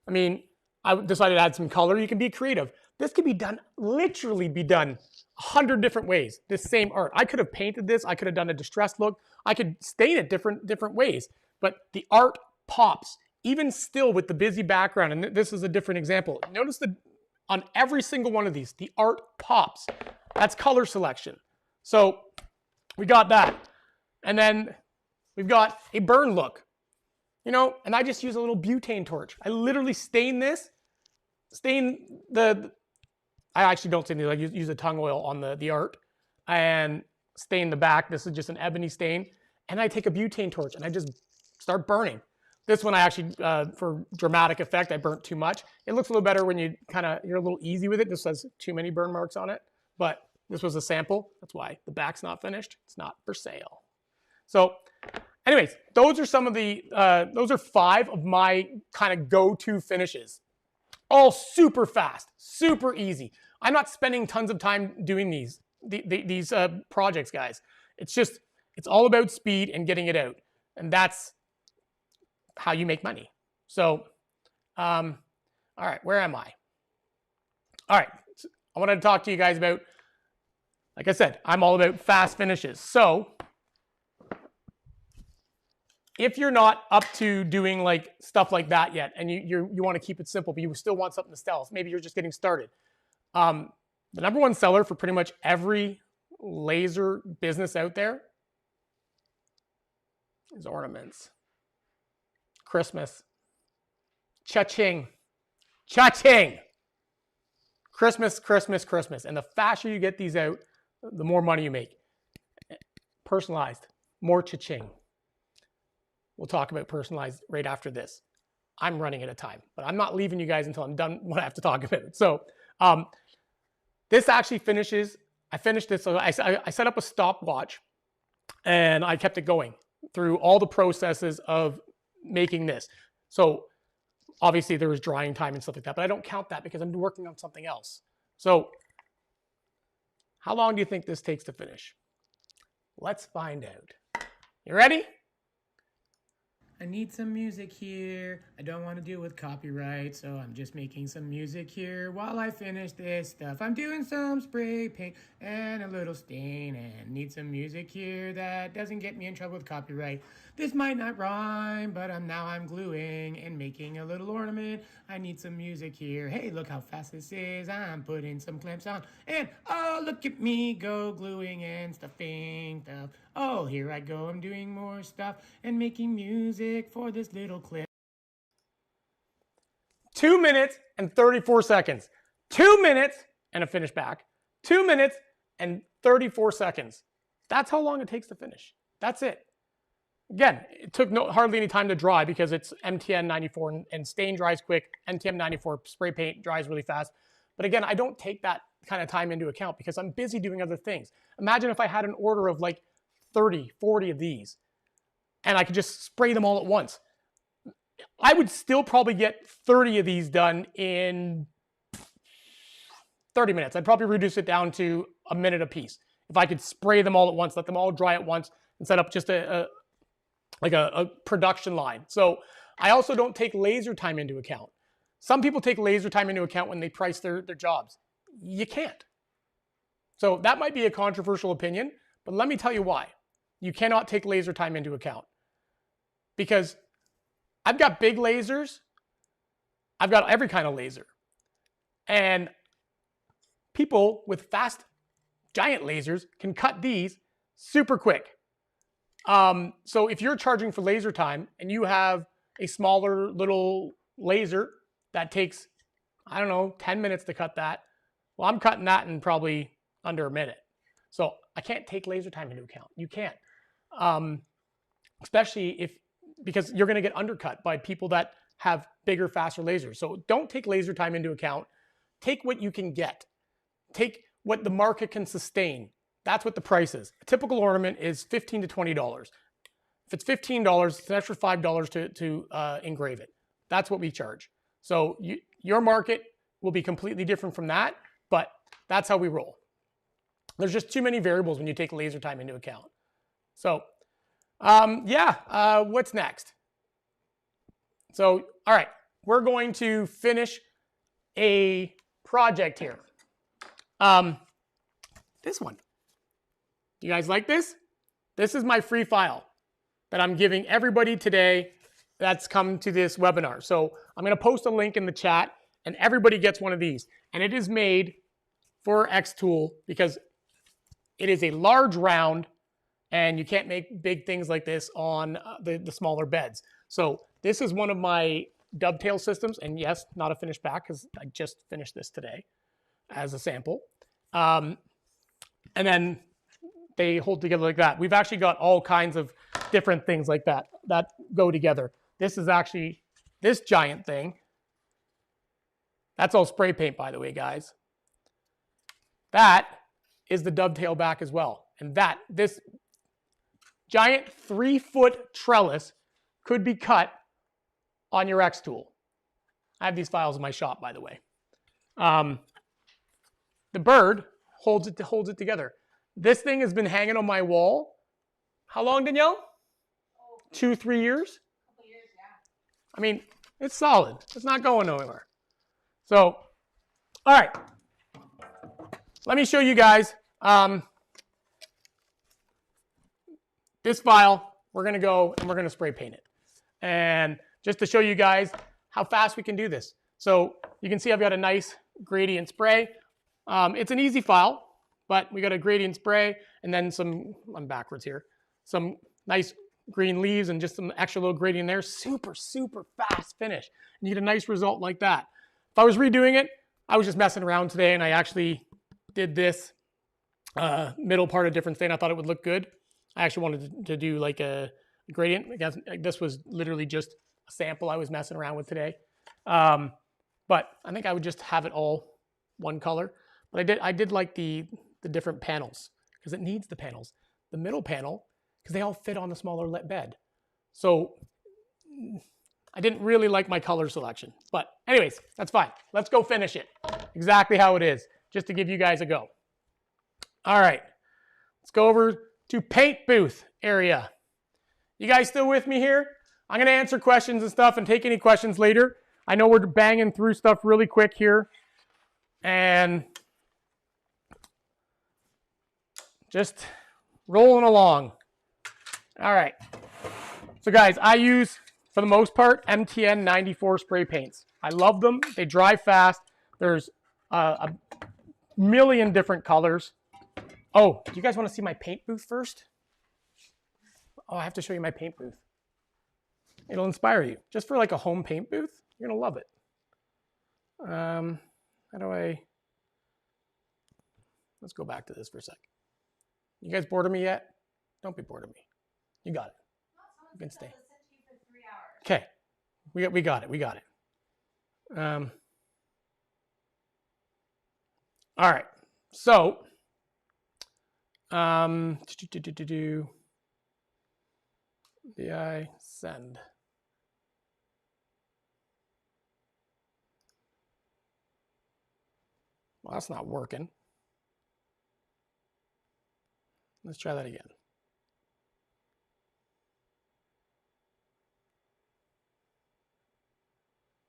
I mean, I decided to add some color. You can be creative. This could be done, literally be done 100 different ways. This same art. I could have painted this. I could have done a distressed look. I could stain it different ways. But the art pops, even still with the busy background. And this is a different example. Notice on every single one of these, the art pops. That's color selection. So we got that. And then we've got a burn look. And I just use a little butane torch. I literally stain I actually don't stain these. I use a tung oil on the art and stain the back. This is just an ebony stain. And I take a butane torch and I just start burning. This one I actually, for dramatic effect, I burnt too much. It looks a little better when you're a little easy with it. This has too many burn marks on it. But this was a sample. That's why the back's not finished. It's not for sale. So anyways, those are some of those are 5 of my kind of go-to finishes. All super fast, super easy. I'm not spending tons of time doing these projects, guys. It's all about speed and getting it out. And that's how you make money. So, all right, where am I? All right, so I wanted to talk to you guys about, like I said, I'm all about fast finishes. So if you're not up to doing like stuff like that yet, and you want to keep it simple, but you still want something to sell, so maybe you're just getting started. The number one seller for pretty much every laser business out there is ornaments. Christmas. Cha-ching. Cha-ching. Christmas, Christmas, Christmas. And the faster you get these out, the more money you make. Personalized. More cha-ching. We'll talk about personalized right after this. I'm running out of time, but I'm not leaving you guys until I'm done what I have to talk about. So this actually finishes. I finished this. So I set up a stopwatch and I kept it going through all the processes of making this. So obviously there was drying time and stuff like that, but I don't count that because I'm working on something else. So how long do you think this takes to finish? Let's find out. You ready? I need some music here. I don't want to deal with copyright, so I'm just making some music here while I finish this stuff. I'm doing some spray paint and a little stain and need some music here that doesn't get me in trouble with copyright. This might not rhyme, but now I'm gluing and making a little ornament. I need some music here. Hey, look how fast this is. I'm putting some clamps on and oh, look at me go gluing and stuffing stuff. Oh, here I go. I'm doing more stuff and making music for this little clip. 2 minutes and 34 seconds. 2 minutes and a finish back. 2 minutes and 34 seconds. That's how long it takes to finish. That's it. Again, it took hardly any time to dry because it's MTN 94 and stain dries quick. NTM 94 spray paint dries really fast. But again, I don't take that kind of time into account because I'm busy doing other things. Imagine if I had an order of like 30, 40 of these and I could just spray them all at once. I would still probably get 30 of these done in 30 minutes. I'd probably reduce it down to a minute a piece. If I could spray them all at once, let them all dry at once and set up just a production line. So I also don't take laser time into account. Some people take laser time into account when they price their jobs. You can't. So that might be a controversial opinion, but let me tell you why. You cannot take laser time into account. Because I've got big lasers. I've got every kind of laser. And people with fast, giant lasers can cut these super quick. So if you're charging for laser time and you have a smaller little laser that takes, 10 minutes to cut that, well, I'm cutting that in probably under a minute. So I can't take laser time into account. You can't, especially because you're going to get undercut by people that have bigger, faster lasers. So don't take laser time into account. Take what you can get. Take what the market can sustain. That's what the price is. A typical ornament is $15 to $20. If it's $15, it's an extra $5 to engrave it. That's what we charge. So your market will be completely different from that, but that's how we roll. There's just too many variables when you take laser time into account. So what's next? So, all right, we're going to finish a project here. This one. You guys like this? This is my free file that I'm giving everybody today that's come to this webinar. So I'm going to post a link in the chat, and everybody gets one of these. And it is made for xTool because it is a large round, and you can't make big things like this on the smaller beds. So this is one of my dovetail systems, and yes, not a finished back because I just finished this today as a sample. And then they hold together like that. We've actually got all kinds of different things like that that go together. This is actually this giant thing. That's all spray paint, by the way, guys. That is the dovetail back as well. And this giant 3-foot trellis could be cut on your xTool. I have these files in my shop, by the way. The bird holds it together. This thing has been hanging on my wall. How long, Danielle? 2-3 years? Couple years, yeah. I mean, it's solid. It's not going nowhere. So, all right. Let me show you guys this file. We're going to go and we're going to spray paint it. And just to show you guys how fast we can do this. So you can see I've got a nice gradient spray. It's an easy file, but we got a gradient spray and then I'm backwards here, some nice green leaves and just some extra little gradient there. Super, super fast finish. You get a nice result like that. If I was redoing it, I was just messing around today and I actually did this middle part a different thing. I thought it would look good. I actually wanted to do like a gradient. I guess this was literally just a sample I was messing around with today. But I think I would just have it all one color. But I did like the different panels because it needs the panels. The middle panel, because they all fit on the smaller bed. So I didn't really like my color selection. But anyways, that's fine. Let's go finish it exactly how it is, just to give you guys a go. All right, let's go over to paint booth area. You guys still with me here? I'm going to answer questions and stuff and take any questions later. I know we're banging through stuff really quick here. And just rolling along. All right. So guys, I use, for the most part, MTN 94 spray paints. I love them. They dry fast. There's a million different colors. Oh, do you guys want to see my paint booth first? Oh, I have to show you my paint booth. It'll inspire you. Just for like a home paint booth, you're going to love it. How do I... Let's go back to this for a sec. You guys bored of me yet? Don't be bored of me. You got it. You can stay. Okay. We got it. We got it. All right. So, VI send. Well, that's not working. Let's try that again.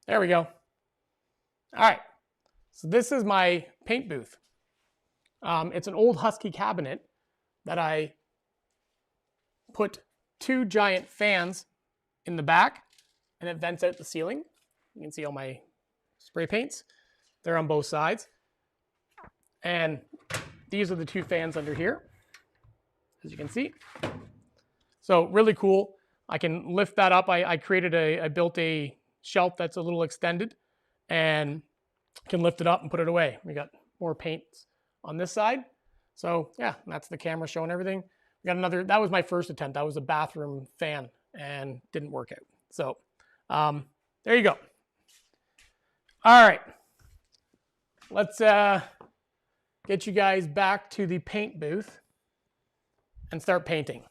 There we go. All right. So this is my paint booth. It's an old Husky cabinet that I put 2 giant fans in the back, and it vents out the ceiling. You can see all my spray paints. They're on both sides. And these are the 2 fans under here, as you can see. So really cool. I can lift that up. I built a shelf that's a little extended and can lift it up and put it away. We got more paints on this side. So yeah, that's the camera showing everything. We got another, that was my first attempt. That was a bathroom fan and didn't work out. So there you go. All right. Let's get you guys back to the paint booth and start painting.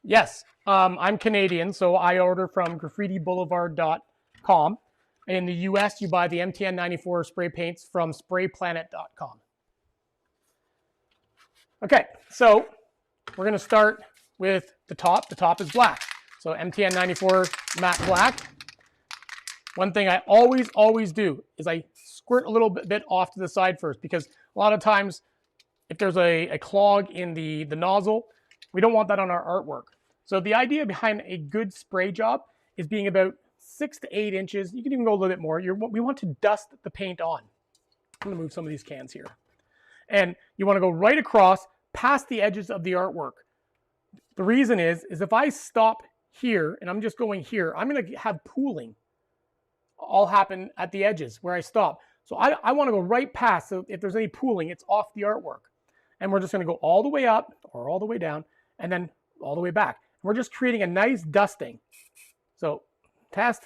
Yes, I'm Canadian, so I order from graffitiboulevard.com. In the US, you buy the MTN 94 spray paints from sprayplanet.com. Okay, so we're going to start with the top. The top is black. So MTN 94 matte black. One thing I always do is I squirt a little bit off to the side first, because a lot of times if there's a clog in the nozzle, we don't want that on our artwork. So the idea behind a good spray job is being about 6 to 8 inches. You can even go a little bit more. We want to dust the paint on. I'm going to move some of these cans here. And you want to go right across past the edges of the artwork. The reason is if I stop here and I'm just going here, I'm going to have pooling all happen at the edges where I stop. So I want to go right past, so if there's any pooling, it's off the artwork. And we're just going to go all the way up or all the way down and then all the way back. We're just creating a nice dusting. So test.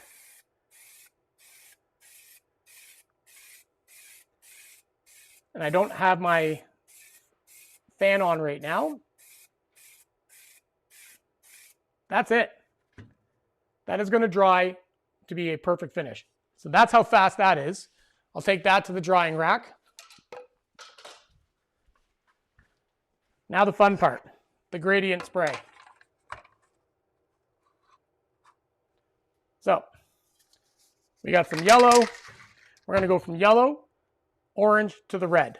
And I don't have my fan on right now. That's it. That is going to dry to be a perfect finish. So that's how fast that is. I'll take that to the drying rack. Now the fun part, the gradient spray. So we got some yellow. We're going to go from yellow, orange to the red.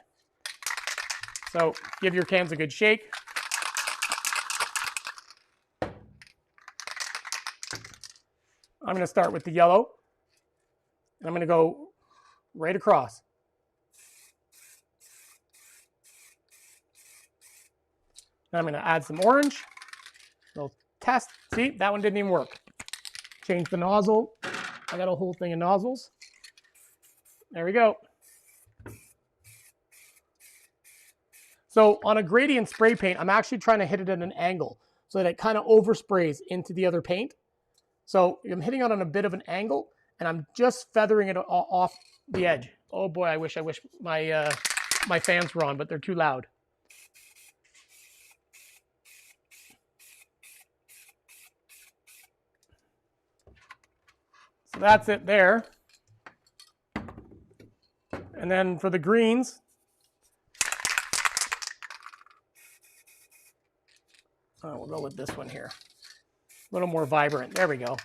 So give your cans a good shake. I'm going to start with the yellow, and I'm going to go right across. Now I'm going to add some orange. We'll test. See, that one didn't even work. Change the nozzle. I got a whole thing of nozzles. There we go. So on a gradient spray paint, I'm actually trying to hit it at an angle so that it kind of oversprays into the other paint. So I'm hitting it on a bit of an angle, and I'm just feathering it off the edge. Oh boy, I wish my my fans were on, but they're too loud. So that's it there. And then for the greens, we'll go with this one here. A little more vibrant. There we go.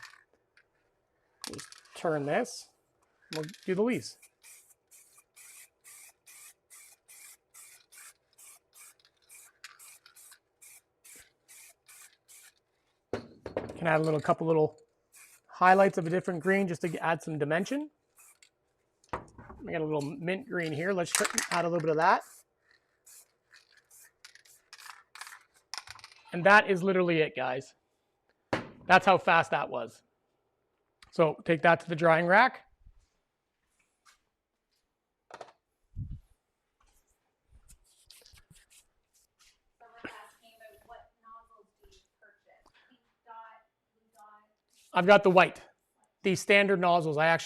Just turn this. We'll do the leaves. Can add a couple little highlights of a different green just to add some dimension. We got a little mint green here. Let's add a little bit of that. And that is literally it, guys. That's how fast that was. So take that to the drying rack. I've got the white, the standard nozzles. I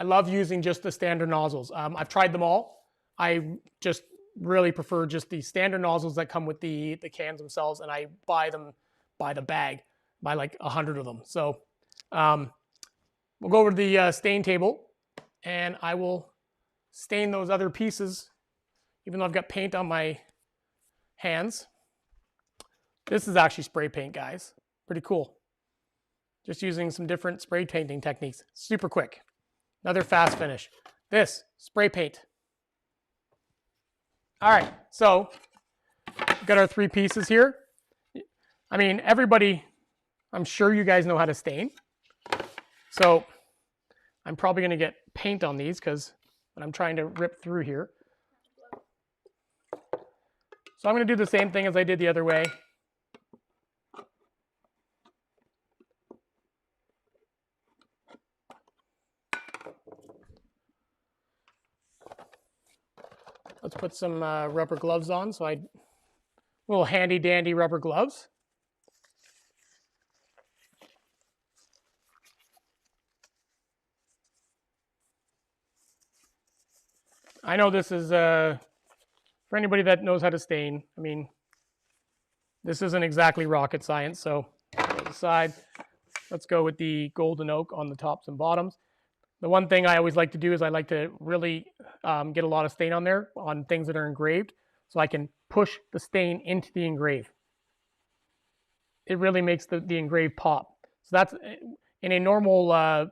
love using just the standard nozzles. I've tried them all. I just really prefer just the standard nozzles that come with the cans themselves, and I buy them by the bag, buy like 100 of them. So we'll go over to the stain table, and I will stain those other pieces, even though I've got paint on my hands. This is actually spray paint, guys. Pretty cool. Just using some different spray painting techniques. Super quick. Another fast finish. This, spray paint. All right, so we've got our 3 pieces here. I mean, everybody, I'm sure you guys know how to stain. So I'm probably going to get paint on these because I'm trying to rip through here. So I'm going to do the same thing as I did the other way. Let's put some rubber gloves on. Little handy dandy rubber gloves. I know this is for anybody that knows how to stain. I mean, this isn't exactly rocket science. So put it aside. Let's go with the golden oak on the tops and bottoms. The one thing I always like to do is I like to really get a lot of stain on there on things that are engraved, so I can push the stain into the engrave. It really makes the engrave pop. So that's in a normal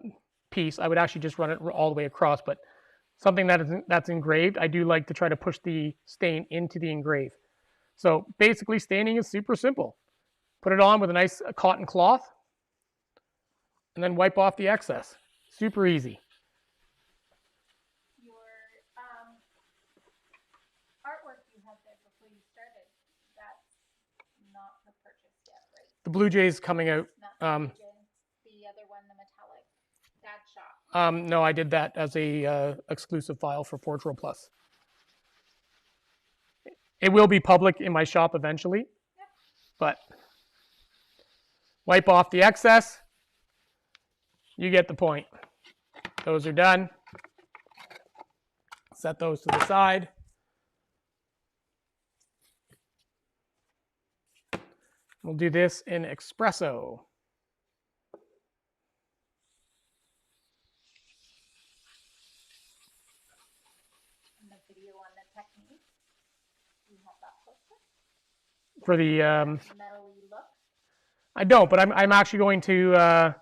piece, I would actually just run it all the way across, but something that's engraved, I do like to try to push the stain into the engrave. So basically, staining is super simple. Put it on with a nice cotton cloth, and then wipe off the excess. Super easy. Your artwork you had there before you started, that's not for purchase yet, right? The Blue Jay's coming out. Not the other one, the metallic dad shop. No, I did that as a exclusive file for Portrait Plus. It will be public in my shop eventually, but wipe off the excess. You get the point. Those are done. Set those to the side. We'll do this in espresso. And the video on the technique, you have that posted? For the Metal-y look? I don't, but I'm actually going to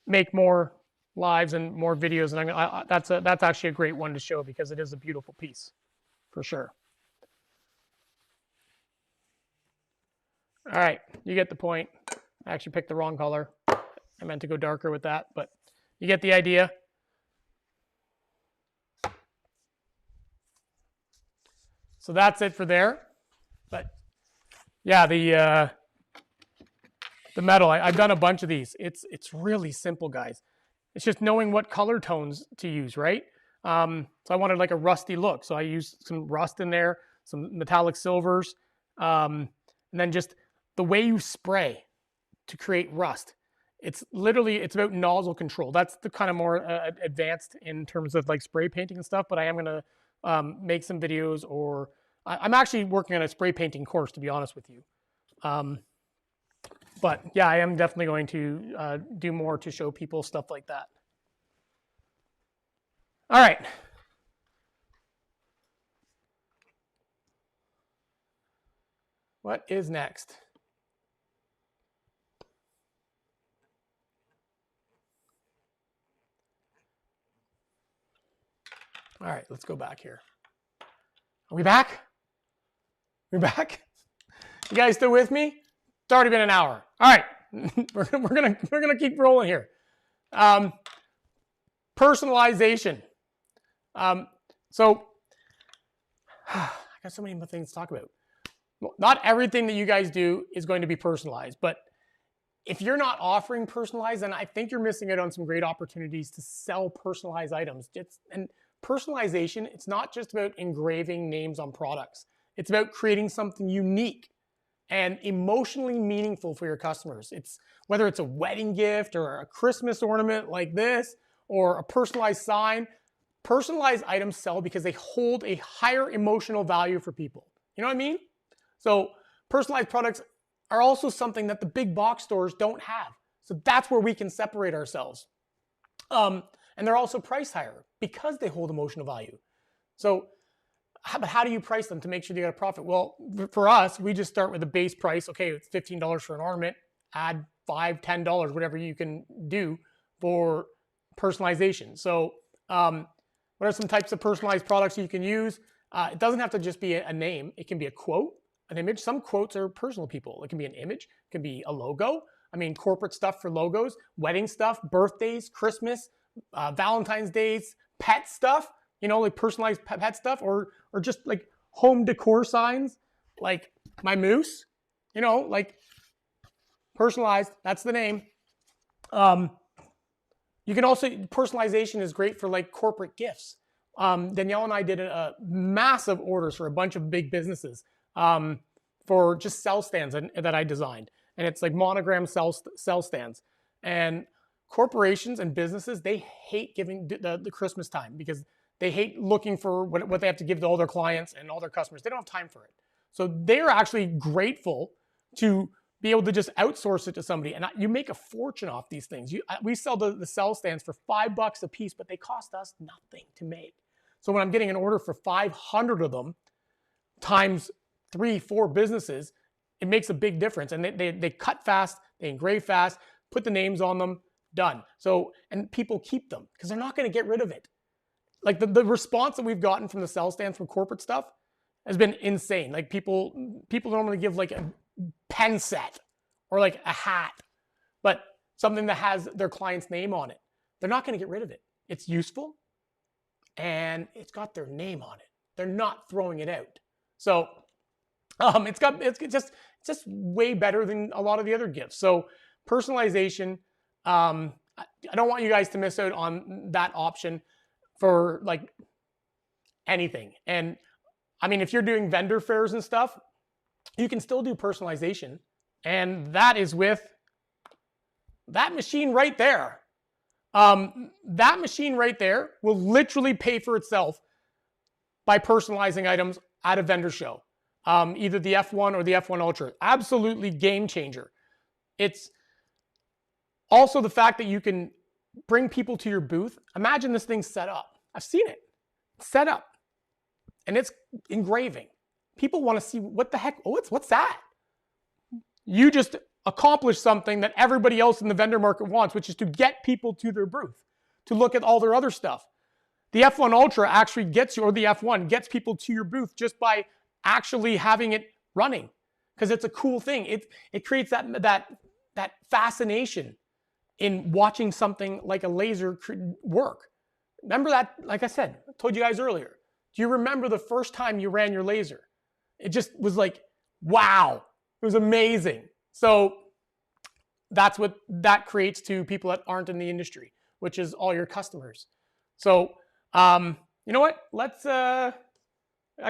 make more lives and more videos, and that's actually a great one to show because it is a beautiful piece, for sure. All right, you get the point. I actually picked the wrong color. I meant to go darker with that, but you get the idea. So that's it for there. But yeah, the metal, I've done a bunch of these. It's really simple, guys. It's just knowing what color tones to use, right? So I wanted like a rusty look. So I used some rust in there, some metallic silvers, and then just the way you spray to create rust. It's about nozzle control. That's the kind of more advanced in terms of like spray painting and stuff, but I am going to make some videos, or I'm actually working on a spray painting course, to be honest with you. But yeah, I am definitely going to do more to show people stuff like that. All right. What is next? All right, let's go back here. Are we back? We're back? You guys still with me? It's already been an hour. All right, we're gonna keep rolling here. Personalization. So I got so many things to talk about. Well, not everything that you guys do is going to be personalized, but if you're not offering personalized, then I think you're missing out on some great opportunities to sell personalized items. And personalization, it's not just about engraving names on products. It's about creating something unique and emotionally meaningful for your customers. It's whether it's a wedding gift or a Christmas ornament like this, or a personalized sign. Personalized items sell because they hold a higher emotional value for people. You know what I mean? So personalized products are also something that the big box stores don't have. So that's where we can separate ourselves. And they're also priced higher because they hold emotional value. So how do you price them to make sure you got a profit? Well, for us, we just start with a base price. Okay, it's $15 for an ornament. Add $5, $10, whatever you can do for personalization. So what are some types of personalized products you can use? It doesn't have to just be a name. It can be a quote, an image. Some quotes are personal people. It can be an image. It can be a logo. I mean, corporate stuff for logos, wedding stuff, birthdays, Christmas, Valentine's Days, pet stuff, you know, like personalized pet stuff, or just like home decor signs, like my moose, you know, like personalized, that's the name. You can also, personalization is great for like corporate gifts. Danielle and I did a massive orders for a bunch of big businesses for just cell stands that I designed. And it's like monogram cell stands. And corporations and businesses, they hate giving the Christmas time because they hate looking for what they have to give to all their clients and all their customers. They don't have time for it. So they're actually grateful to be able to just outsource it to somebody. And you make a fortune off these things. We sell the cell stands for $5 a piece, but they cost us nothing to make. So when I'm getting an order for 500 of them times 3-4 businesses, it makes a big difference. And they cut fast, they engrave fast, put the names on them, done. So, and people keep them because they're not going to get rid of it. Like the response that we've gotten from the cell stands from corporate stuff has been insane. Like people normally give like a pen set or like a hat, but something that has their client's name on it. They're not going to get rid of it. It's useful and it's got their name on it. They're not throwing it out. So it's just way better than a lot of the other gifts. So personalization, I don't want you guys to miss out on that option for like anything. And I mean, if you're doing vendor fairs and stuff, you can still do personalization. And that is with that machine right there. That machine right there will literally pay for itself by personalizing items at a vendor show. Either the F1 or the F1 Ultra. Absolutely game changer. It's also the fact that you can bring people to your booth. Imagine this thing set up. I've seen it. Set up. And it's engraving. People want to see what the heck, what's that? You just accomplished something that everybody else in the vendor market wants, which is to get people to their booth, to look at all their other stuff. The F1 Ultra actually gets you, or the F1 gets people to your booth just by actually having it running, because it's a cool thing. It creates that fascination in watching something like a laser work. Remember that, like I said, I told you guys earlier. Do you remember the first time you ran your laser? It just was like, wow, it was amazing. So that's what that creates to people that aren't in the industry, which is all your customers. So you know what? I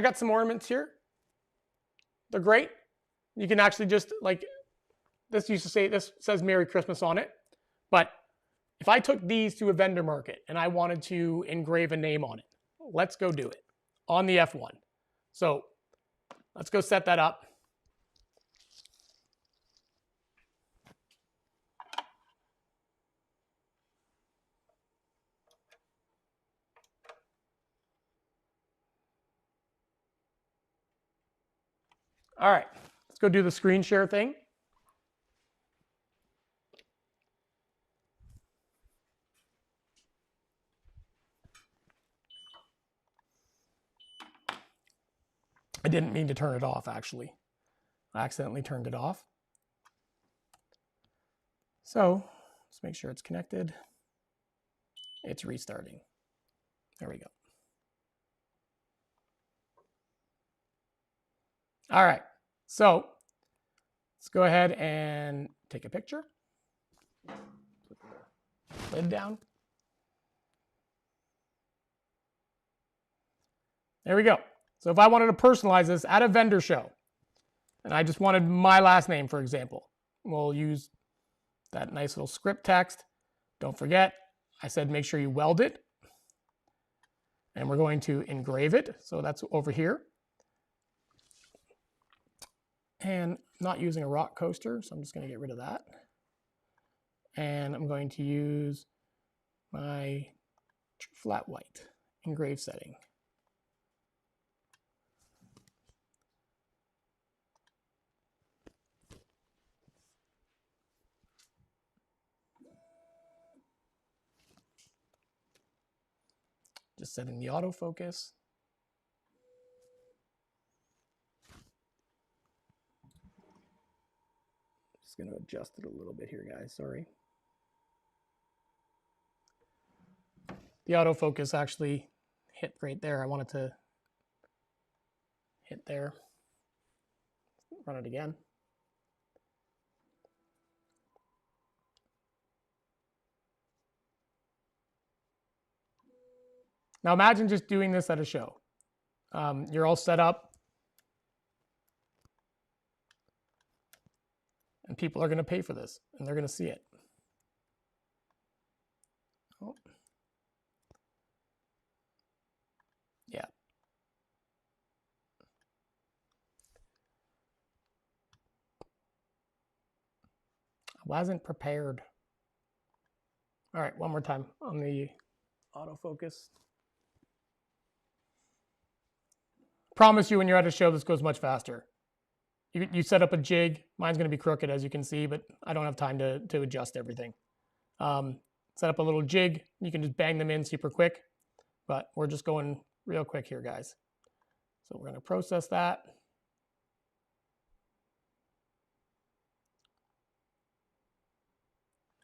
got some ornaments here. They're great. You can actually just like, this says Merry Christmas on it. But if I took these to a vendor market and I wanted to engrave a name on it, let's go do it on the F1. So let's go set that up. All right, let's go do the screen share thing. I didn't mean to turn it off, actually. I accidentally turned it off. So let's make sure it's connected. It's restarting. There we go. All right, so let's go ahead and take a picture. Put the lid down. There we go. So if I wanted to personalize this at a vendor show, and I just wanted my last name, for example, we'll use that nice little script text. Don't forget, I said make sure you weld it. And we're going to engrave it. So that's over here. And not using a rock coaster, so I'm just going to get rid of that. And I'm going to use my flat white engrave setting. Just setting the autofocus. Just going to adjust it a little bit here, guys. Sorry. The autofocus actually hit right there. I wanted to hit there. Run it again. Now imagine just doing this at a show. You're all set up. And people are going to pay for this, and they're going to see it. Oh. Yeah. I wasn't prepared. All right, one more time on the autofocus. Promise you when you're at a show, this goes much faster. You set up a jig. Mine's going to be crooked, as you can see, but I don't have time to adjust everything. Set up a little jig. You can just bang them in super quick, but we're just going real quick here, guys. So we're going to process that.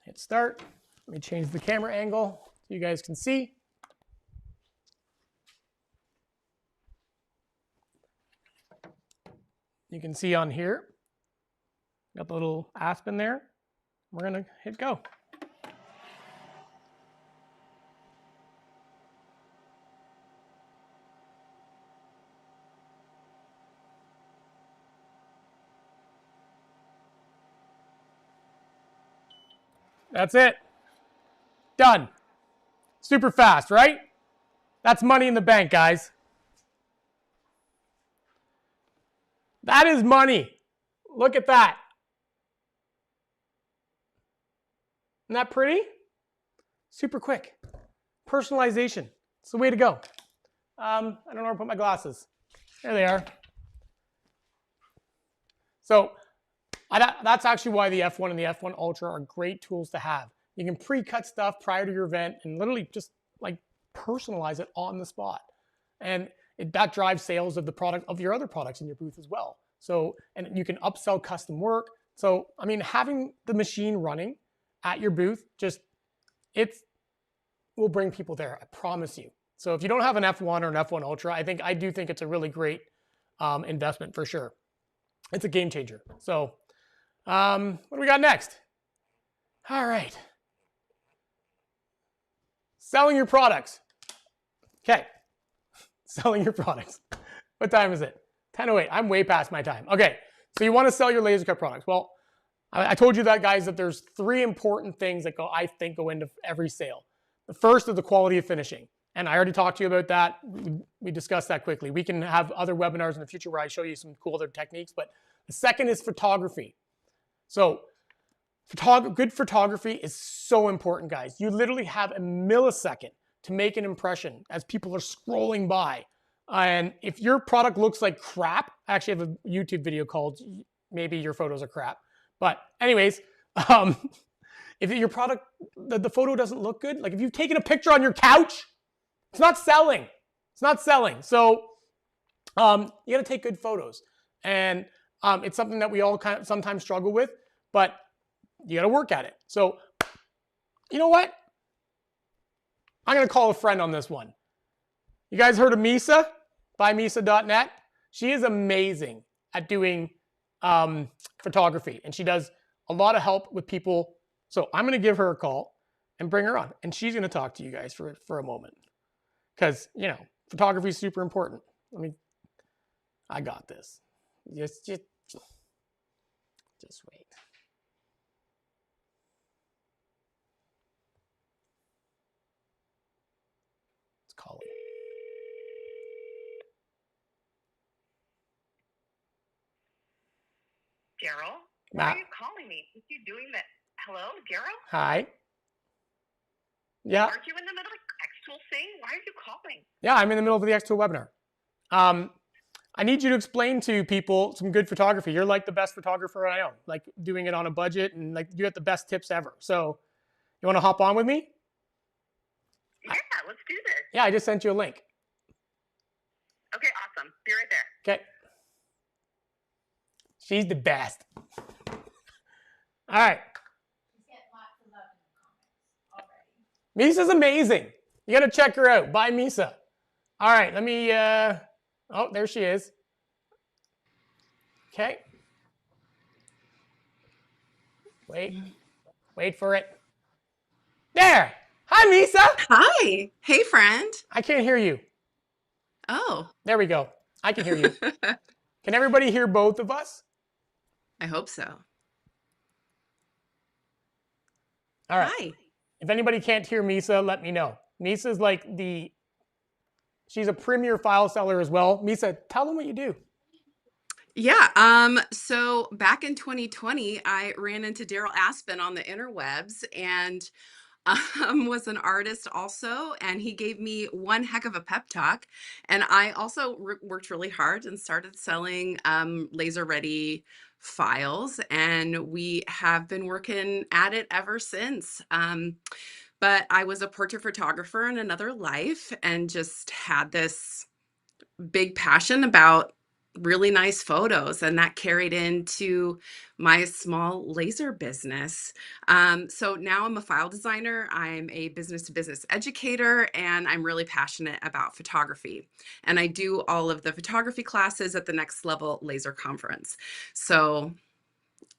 Hit start. Let me change the camera angle so you guys can see. You can see on here, got the little Aspin there. We're going to hit go. That's it. Done. Super fast, right? That's money in the bank, guys. That is money. Look at that. Isn't that pretty? Super quick. Personalization. It's the way to go. I don't know where to put my glasses. There they are. So that's actually why the F1 and the F1 Ultra are great tools to have. You can pre-cut stuff prior to your event and literally just like personalize it on the spot. And that drives sales of the product of your other products in your booth as well. So, and you can upsell custom work. So, I mean, having the machine running at your booth, it will bring people there, I promise you. So if you don't have an F1 or an F1 Ultra, I do think it's a really great investment for sure. It's a game changer. So what do we got next? All right. Selling your products. Okay. Selling your products. What time is it? 10:08. I'm way past my time. Okay. So you want to sell your laser cut products. Well, I told you that, guys, that there's 3 important things that I think go into every sale. The first is the quality of finishing. And I already talked to you about that. We discussed that quickly. We can have other webinars in the future where I show you some cool other techniques. But the second is photography. So good photography is so important, guys. You literally have a millisecond to make an impression as people are scrolling by. And if your product looks like crap, I actually have a YouTube video called Maybe Your Photos Are Crap. But anyways, if your product, the photo doesn't look good, like if you've taken a picture on your couch, it's not selling. It's not selling. So you got to take good photos. And it's something that we all kind of sometimes struggle with, but you got to work at it. So you know what? I'm going to call a friend on this one. You guys heard of Misa? BuyMisa.net? She is amazing at doing photography, and she does a lot of help with people. So I'm going to give her a call and bring her on, and she's going to talk to you guys for a moment, because photography is super important. I got this. Just wait. Let's call it. Darryl, why are you calling me? Are you doing that? Hello, Darryl? Hi. Yeah. Aren't you in the middle of xTool thing? Why are you calling? Yeah, I'm in the middle of the xTool webinar. I need you to explain to people some good photography. You're like the best photographer I know, like doing it on a budget, and like you have the best tips ever. So you want to hop on with me? Yeah, let's do this. Yeah, I just sent you a link. Okay, awesome. Be right there. Okay. She's the best. All right. He's getting lots of love in the comments already. Misa's amazing. You got to check her out. Buy Misa. All right, let me, oh, there she is. Okay. Wait for it. There. Hi, Misa. Hi. Hey, friend. I can't hear you. Oh. There we go. I can hear you. Can everybody hear both of us? I hope so. All right. Hi. If anybody can't hear Misa, let me know. Misa's like she's a premier file seller as well. Misa, tell them what you do. Yeah. So back in 2020, I ran into Darryl Aspin on the interwebs and was an artist also, and he gave me one heck of a pep talk. And I also worked really hard and started selling laser ready files, and we have been working at it ever since. But I was a portrait photographer in another life and just had this big passion about really nice photos, and that carried into my small laser business. So now I'm a file designer, I'm a business to business educator, and I'm really passionate about photography. And I do all of the photography classes at the Next Level Laser Conference. So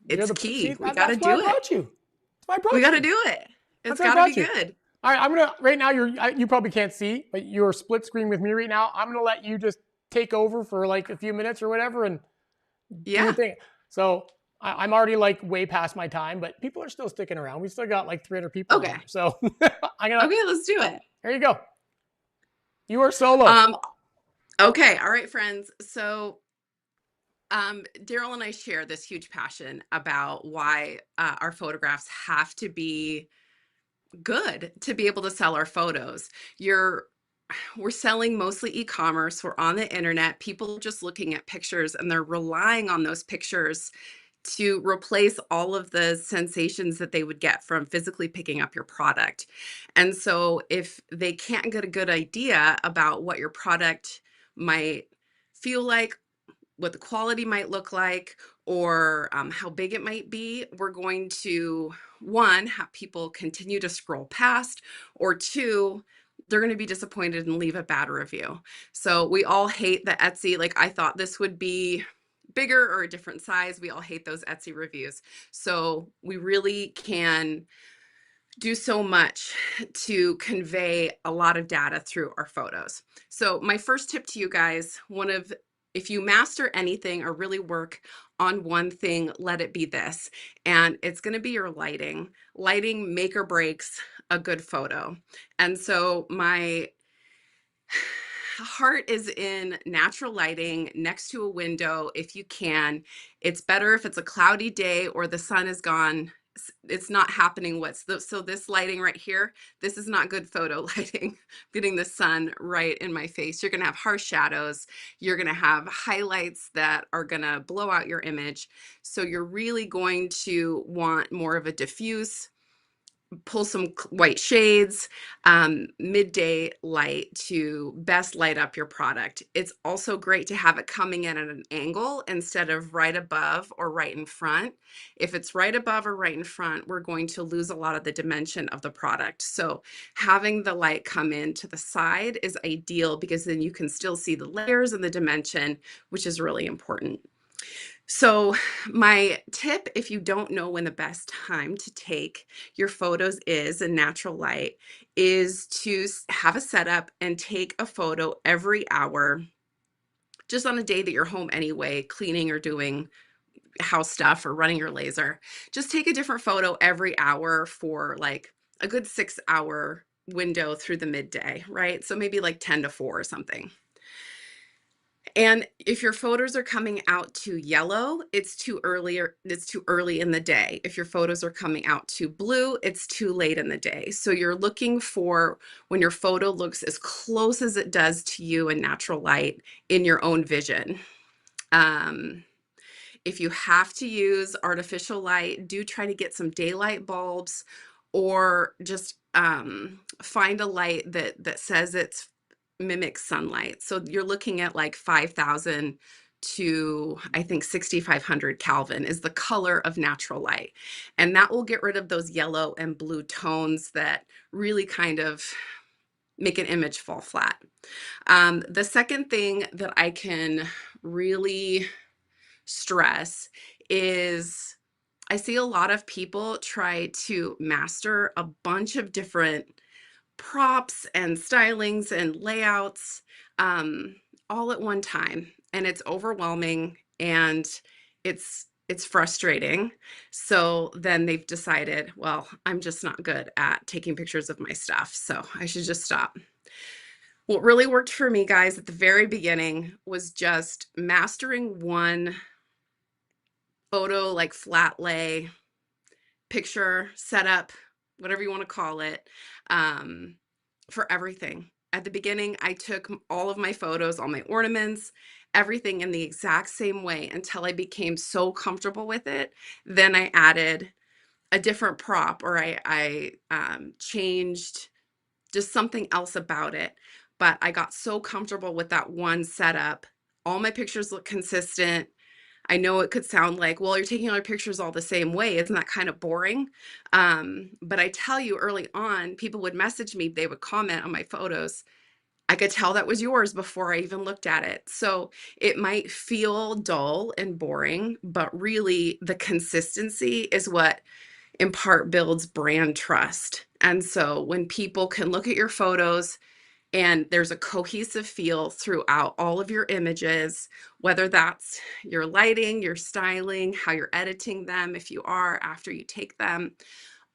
it's key. We got to That's why I do it. brought you. That's why I brought We got you. to do it. That's It's why I got to be brought you. good. All right, I'm gonna right now. You probably can't see, but you're split screen with me right now. I'm gonna let you just take over for like a few minutes or whatever and do your Yeah. thing. So I'm already like way past my time, but people are still sticking around. We still got like 300 people in Okay. here. So I'm gonna. Okay, let's do it. There you go. You are solo. Okay. All right, friends. So Darryl and I share this huge passion about why our photographs have to be good to be able to sell our photos. We're selling mostly e-commerce. We're on the internet. People are just looking at pictures and they're relying on those pictures to replace all of the sensations that they would get from physically picking up your product. And so if they can't get a good idea about what your product might feel like, what the quality might look like, or how big it might be, we're going to, one, have people continue to scroll past, or two, they're going to be disappointed and leave a bad review. So we all hate the Etsy. Like, I thought this would be bigger or a different size. We all hate those Etsy reviews. So we really can do so much to convey a lot of data through our photos. So my first tip to you guys, if you master anything or really work on one thing, let it be this. And it's going to be your lighting. Lighting make or breaks a good photo. And so my heart is in natural lighting next to a window if you can. It's better if it's a cloudy day or the sun is gone. It's not happening. So this lighting right here, this is not good photo lighting. Getting the sun right in my face. You're going to have harsh shadows. You're going to have highlights that are going to blow out your image. So you're really going to want more of a diffuse, pull some white shades, midday light to best light up your product. It's also great to have it coming in at an angle instead of right above or right in front. If it's right above or right in front, we're going to lose a lot of the dimension of the product. So having the light come in to the side is ideal because then you can still see the layers and the dimension, which is really important. So my tip, if you don't know when the best time to take your photos is in natural light, is to have a setup and take a photo every hour, just on a day that you're home anyway, cleaning or doing house stuff or running your laser. Just take a different photo every hour for like a good 6-hour window through the midday, right? So maybe like 10 to 4 or something. And if your photos are coming out too yellow, it's too early in the day. If your photos are coming out too blue, it's too late in the day. So you're looking for when your photo looks as close as it does to you in natural light in your own vision. If you have to use artificial light, do try to get some daylight bulbs or just find a light that says it's mimics sunlight. So you're looking at like 5,000 to I think 6,500 Kelvin is the color of natural light. And that will get rid of those yellow and blue tones that really kind of make an image fall flat. The second thing that I can really stress is I see a lot of people try to master a bunch of different props and stylings and layouts all at one time, and it's overwhelming and it's frustrating. So then they've decided, well, I'm just not good at taking pictures of my stuff, so I should just stop. What really worked for me, guys, at the very beginning was just mastering one photo, like flat lay, picture, setup, whatever you want to call it, for everything. At the beginning, I took all of my photos, all my ornaments, everything in the exact same way until I became so comfortable with it. Then I added a different prop, or I changed just something else about it. But I got so comfortable with that one setup. All my pictures look consistent. I know it could sound like, well, you're taking all your pictures all the same way. Isn't that kind of boring? But I tell you, early on, people would message me, they would comment on my photos. I could tell that was yours before I even looked at it. So it might feel dull and boring, but really the consistency is what in part builds brand trust. And so when people can look at your photos and there's a cohesive feel throughout all of your images, whether that's your lighting, your styling, how you're editing them, if you are after you take them,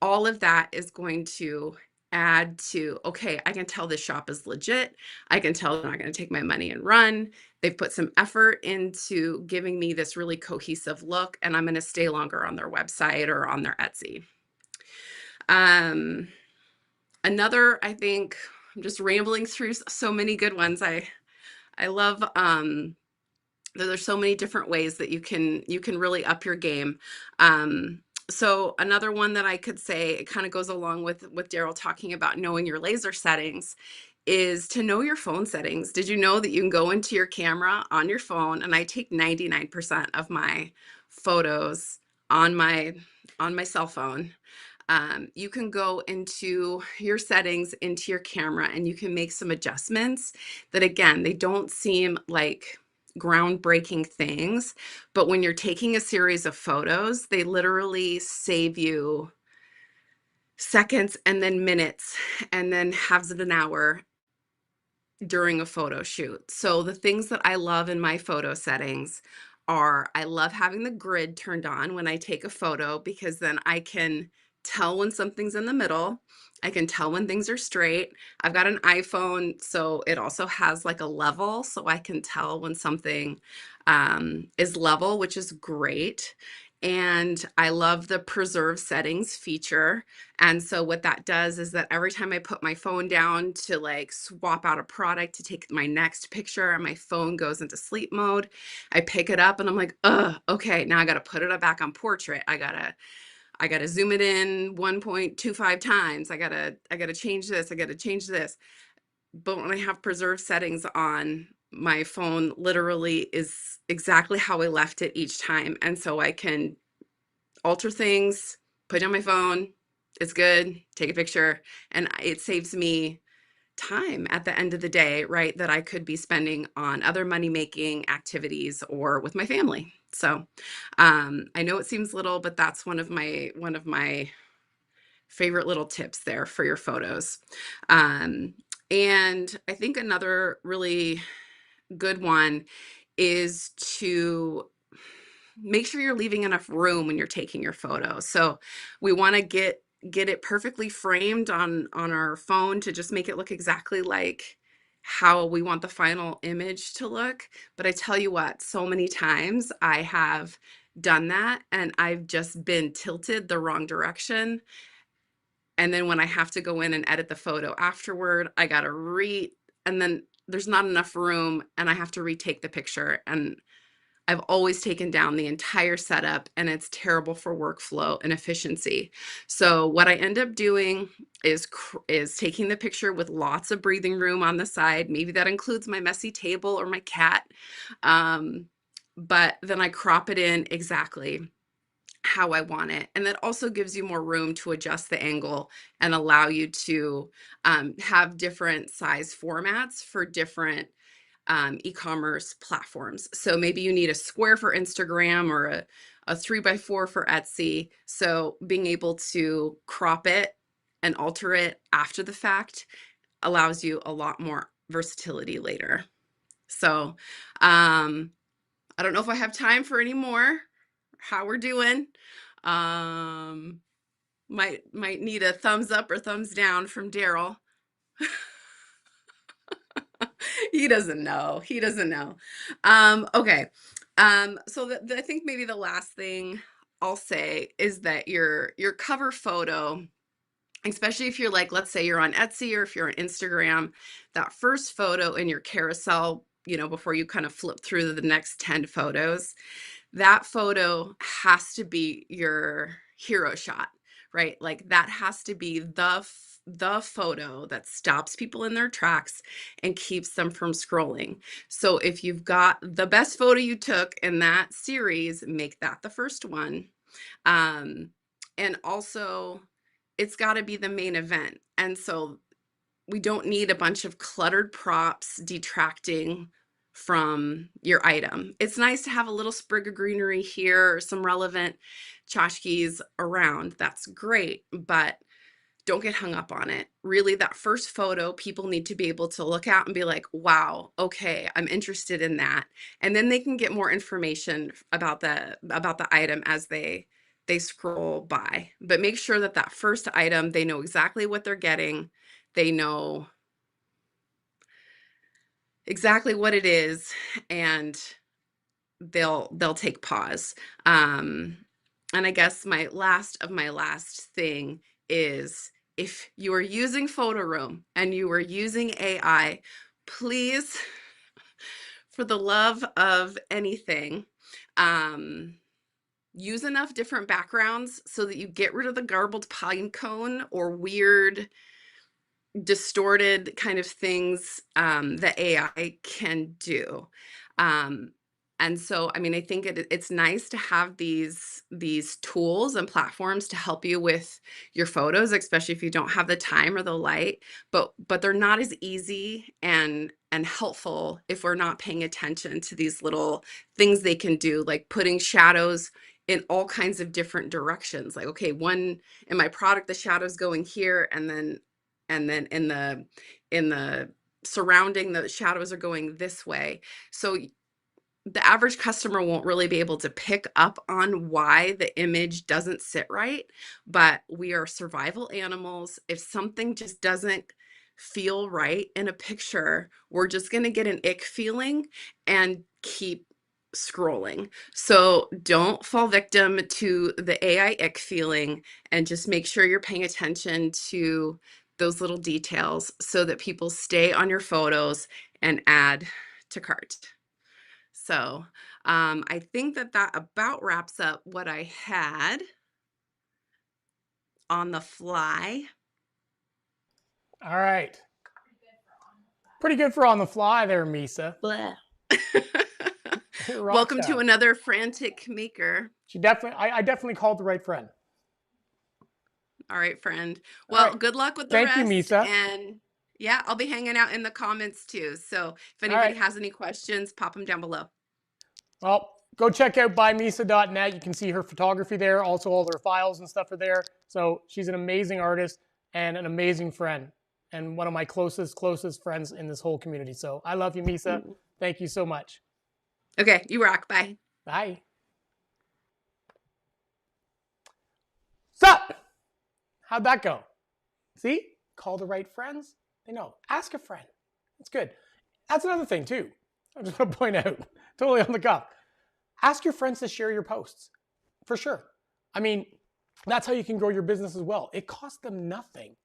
all of that is going to add to, okay, I can tell this shop is legit. I can tell they're not going to take my money and run. They've put some effort into giving me this really cohesive look, and I'm going to stay longer on their website or on their Etsy. Another, I think, I'm just rambling through so many good ones. I love there's so many different ways that you can really up your game. So another one that I could say, it kind of goes along with Darryl talking about knowing your laser settings, is to know your phone settings. Did you know that you can go into your camera on your phone, and I take 99% of my photos on my cell phone. You can go into your settings, into your camera, and you can make some adjustments that, again, they don't seem like groundbreaking things, but when you're taking a series of photos, they literally save you seconds and then minutes and then halves of an hour during a photo shoot. So the things that I love in my photo settings are, I love having the grid turned on when I take a photo, because then I can tell when something's in the middle. I can tell when things are straight. I've got an iPhone, so it also has like a level, so I can tell when something is level, which is great. And I love the preserve settings feature. And so what that does is that every time I put my phone down to like swap out a product to take my next picture, and my phone goes into sleep mode, I pick it up and I'm like, okay, now I got to put it back on portrait. I gotta zoom it in 1.25 times. I gotta change this. I gotta change this. But when I have preserve settings on, my phone literally is exactly how I left it each time. And so I can alter things, put it on my phone, it's good, take a picture, and it saves me time at the end of the day, right? That I could be spending on other money-making activities or with my family. So I know it seems little, but that's one of my favorite little tips there for your photos. And I think another really good one is to make sure you're leaving enough room when you're taking your photo. So we want to get it perfectly framed on our phone to just make it look exactly like how we want the final image to look. But I tell you what, so many times I have done that and I've just been tilted the wrong direction. And then when I have to go in and edit the photo afterward, I got to and then there's not enough room and I have to retake the picture. And I've always taken down the entire setup, and it's terrible for workflow and efficiency. So what I end up doing is taking the picture with lots of breathing room on the side. Maybe that includes my messy table or my cat. But then I crop it in exactly how I want it. And that also gives you more room to adjust the angle and allow you to have different size formats for different e-commerce platforms. So maybe you need a square for Instagram or a 3x4 for Etsy. So being able to crop it and alter it after the fact allows you a lot more versatility later. So I don't know if I have time for any more. How we're doing. Might need a thumbs up or thumbs down from Darryl. He doesn't know. He doesn't know. Okay. So I think maybe the last thing I'll say is that your cover photo, especially if you're like, let's say you're on Etsy or if you're on Instagram, that first photo in your carousel, before you kind of flip through the next 10 photos, that photo has to be your hero shot, right? Like that has to be the photo that stops people in their tracks and keeps them from scrolling. So if you've got the best photo you took in that series, make that the first one. And also it's got to be the main event. And so we don't need a bunch of cluttered props detracting from your item. It's nice to have a little sprig of greenery here or some relevant tchotchkes around. That's great, but don't get hung up on it. Really, that first photo, people need to be able to look at and be like, wow, okay, I'm interested in that. And then they can get more information about the item as they scroll by. But make sure that that first item, they know exactly what they're getting. They know exactly what it is, and they'll take pause. And I guess my last thing is, if you are using Photo Room and you are using AI, please, for the love of anything, use enough different backgrounds so that you get rid of the garbled pine cone or weird distorted kind of things that AI can do. And so, I mean, I think it's nice to have these tools and platforms to help you with your photos, especially if you don't have the time or the light. But they're not as easy and helpful if we're not paying attention to these little things they can do, like putting shadows in all kinds of different directions. Like, okay, in my product, the shadow's going here, and then in the surrounding, the shadows are going this way. So the average customer won't really be able to pick up on why the image doesn't sit right, but we are survival animals. If something just doesn't feel right in a picture, we're just going to get an ick feeling and keep scrolling. So don't fall victim to the AI ick feeling, and just make sure you're paying attention to those little details so that people stay on your photos and add to cart. So I think that about wraps up what I had on the fly. All right. Pretty good for on the fly there, Misa. Welcome to another frantic maker. I definitely called the right friend. All right, friend. Well, good luck with the rest. Thank you, Misa. And yeah, I'll be hanging out in the comments too. So if anybody has any questions, pop them down below. Well, go check out bymisa.net. You can see her photography there. Also, all her files and stuff are there. So she's an amazing artist and an amazing friend, and one of my closest friends in this whole community. So I love you, Misa. Thank you so much. Okay, you rock. Bye. Bye. Sup? How'd that go? See? Call the right friends. They know. Ask a friend. It's good. That's another thing too. I just want to point out, totally on the cuff. Ask your friends to share your posts. For sure. I mean, that's how you can grow your business as well. It costs them nothing.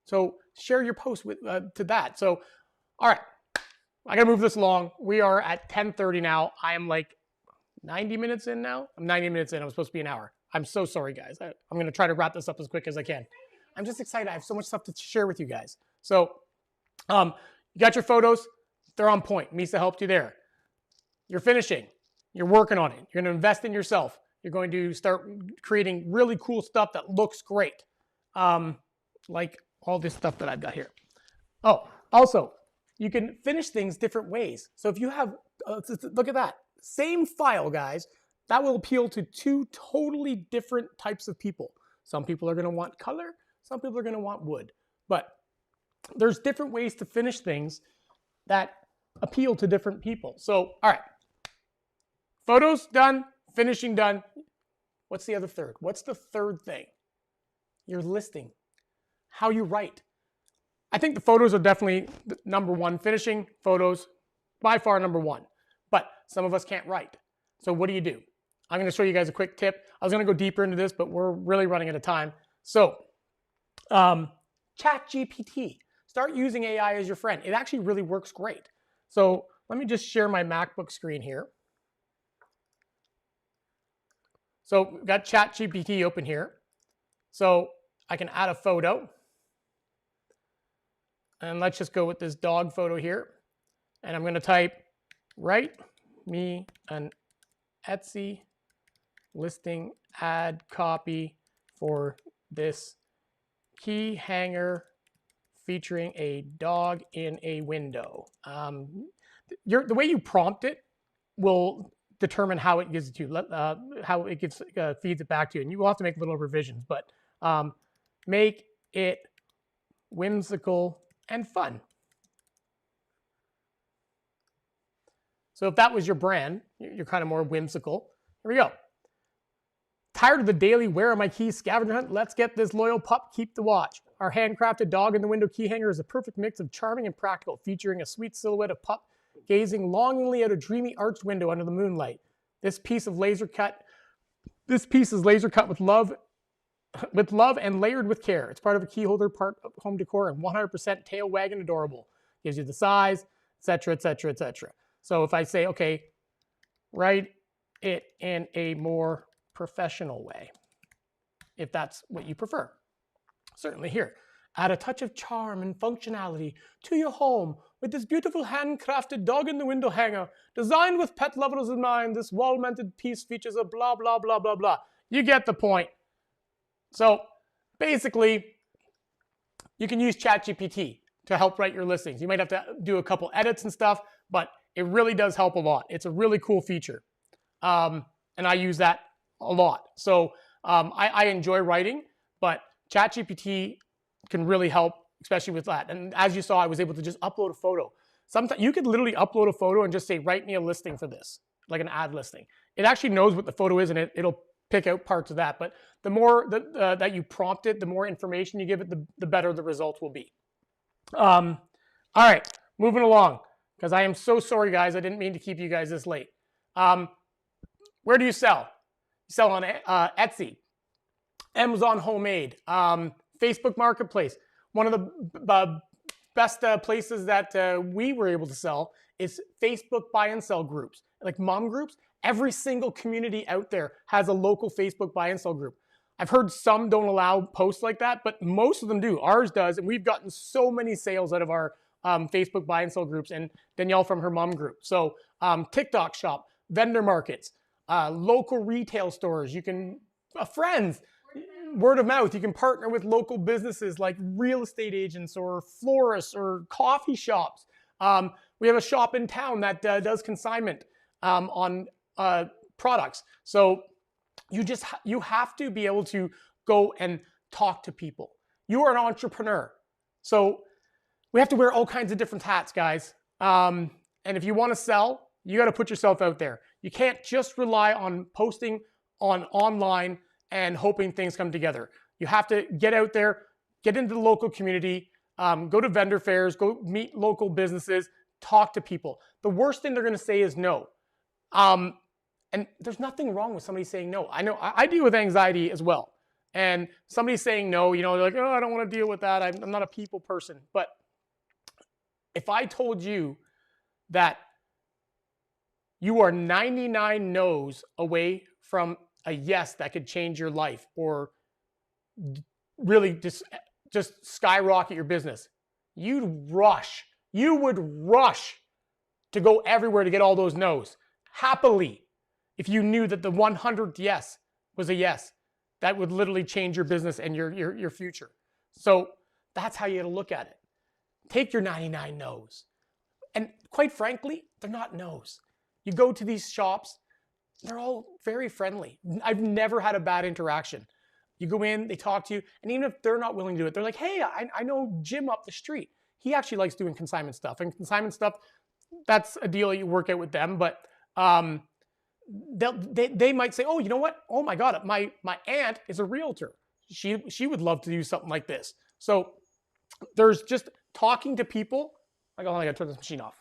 So share your posts to that. So, all right. I got to move this along. We are at 10:30 now. I am like 90 minutes in now. I'm 90 minutes in. I'm supposed to be an hour. I'm so sorry, guys. I'm going to try to wrap this up as quick as I can. I'm just excited. I have so much stuff to share with you guys. So you got your photos. They're on point. Misa helped you there. You're finishing. You're working on it. You're going to invest in yourself. You're going to start creating really cool stuff that looks great. Like all this stuff that I've got here. Oh, also, you can finish things different ways. So if you have, look at that. Same file, guys. That will appeal to two totally different types of people. Some people are going to want color. Some people are going to want wood. But there's different ways to finish things that appeal to different people. So, all right. Photos done, finishing done. What's the other third? What's the third thing? Your listing, how you write. I think the photos are definitely number one. Finishing, photos, by far number one. But some of us can't write. So what do you do? I'm going to show you guys a quick tip. I was going to go deeper into this, but we're really running out of time. So, ChatGPT. Start using AI as your friend. It actually really works great. So let me just share my MacBook screen here. So we've got ChatGPT open here. So I can add a photo. And let's just go with this dog photo here. And I'm going to type, write me an Etsy listing ad copy for this key hanger featuring a dog in a window. The way you prompt it will determine how it gives it to you, how it feeds it back to you. And you will have to make little revisions, but make it whimsical and fun. So if that was your brand, you're kind of more whimsical. Here we go. Tired of the daily where are my keys scavenger hunt? Let's get this loyal pup keep the watch. Our handcrafted dog in the window key hanger is a perfect mix of charming and practical, featuring a sweet silhouette of pup gazing longingly out a dreamy arched window under the moonlight. This piece is laser cut with love and layered with care. It's part of a key holder, part of home decor, and 100% tail wagging adorable. Gives you the size, etc., etc., etc. So if I say, okay, write it in a more professional way, if that's what you prefer. Certainly here. Add a touch of charm and functionality to your home with this beautiful handcrafted dog in the window hanger. Designed with pet lovers in mind, this wall-mounted piece features a blah, blah, blah, blah, blah. You get the point. So basically, you can use ChatGPT to help write your listings. You might have to do a couple edits and stuff, but it really does help a lot. It's a really cool feature. And I use that a lot. So I enjoy writing, but ChatGPT can really help, especially with that. And as you saw, I was able to just upload a photo. Sometimes you could literally upload a photo and just say, write me a listing for this, like an ad listing. It actually knows what the photo is, and it'll pick out parts of that. But the more that you prompt it, the more information you give it, the better the results will be. All right, moving along, because I am so sorry, guys. I didn't mean to keep you guys this late. Where do you sell? You sell on Etsy, Amazon Homemade, Facebook Marketplace. One of the best places that we were able to sell is Facebook buy and sell groups, like mom groups. Every single community out there has a local Facebook buy and sell group. I've heard some don't allow posts like that, but most of them do. Ours does, and we've gotten so many sales out of our Facebook buy and sell groups, and Danielle from her mom group. So TikTok shop, vendor markets, local retail stores. You can, friends, word of mouth. You can partner with local businesses like real estate agents or florists or coffee shops. We have a shop in town that does consignment on products. So you have to be able to go and talk to people. You are an entrepreneur. So we have to wear all kinds of different hats, guys. And if you want to sell, you got to put yourself out there. You can't just rely on posting online and hoping things come together. You have to get out there, get into the local community, go to vendor fairs, go meet local businesses, talk to people. The worst thing they're going to say is no. And there's nothing wrong with somebody saying no. I know I deal with anxiety as well. And somebody saying no, they're like, oh, I don't want to deal with that. I'm not a people person. But if I told you that you are 99 no's away from a yes that could change your life or really just skyrocket your business, you would rush to go everywhere to get all those no's happily. If you knew that the 100th yes was a yes, that would literally change your business and your future. So that's how you got to look at it. Take your 99 no's. And quite frankly, they're not no's. You go to these shops, they're all very friendly. I've never had a bad interaction. You go in, they talk to you, and even if they're not willing to do it, they're like, hey, I know Jim up the street. He actually likes doing consignment stuff. And consignment stuff, that's a deal you work out with them. But they might say, oh, you know what? Oh my God, my aunt is a realtor. She would love to do something like this. So there's just talking to people. I gotta turn this machine off.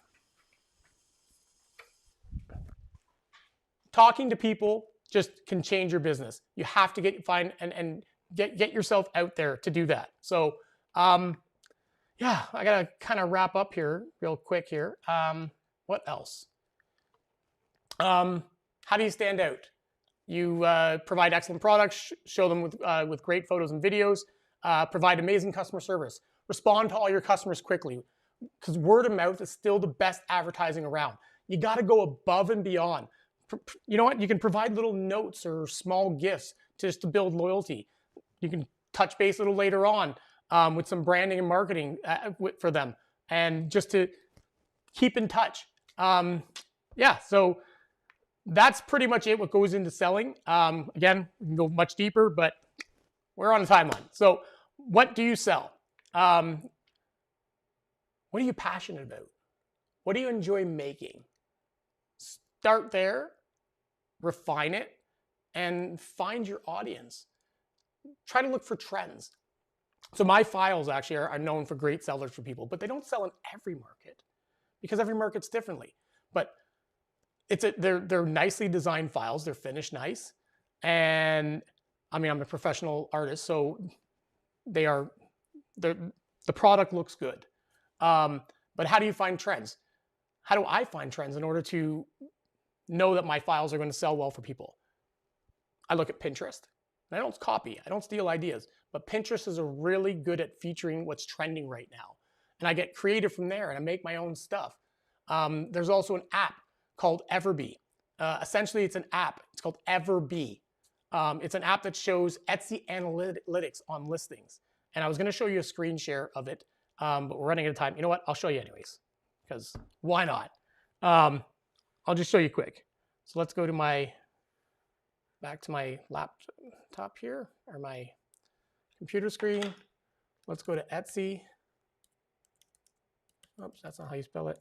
Talking to people just can change your business. You have to get yourself out there to do that. So yeah, I gotta kind of wrap up here real quick here. What else? How do you stand out? You provide excellent products, show them with great photos and videos, provide amazing customer service, respond to all your customers quickly, because word of mouth is still the best advertising around. You got to go above and beyond. You know what? You can provide little notes or small gifts just to build loyalty. You can touch base a little later on with some branding and marketing for them, and just to keep in touch. Yeah, so that's pretty much it, what goes into selling. Again, we can go much deeper, but we're on a timeline. So what do you sell? What are you passionate about? What do you enjoy making? Start there, refine it, and find your audience. Try to look for trends. So my files actually are known for great sellers for people, but they don't sell in every market because every market's differently. But they're nicely designed files. They're finished nice. And I mean, I'm a professional artist, so the product looks good. But how do you find trends? How do I find trends in order to know that my files are going to sell well for people? I look at Pinterest. And I don't copy. I don't steal ideas. But Pinterest is really good at featuring what's trending right now. And I get creative from there, and I make my own stuff. There's also an app called Everbee. Essentially, it's an app. It's called Everbee. It's an app that shows Etsy analytics on listings. And I was going to show you a screen share of it, but we're running out of time. You know what? I'll show you anyways, because why not? I'll just show you quick. So let's go to back to my laptop here, or my computer screen. Let's go to Etsy. Oops, that's not how you spell it.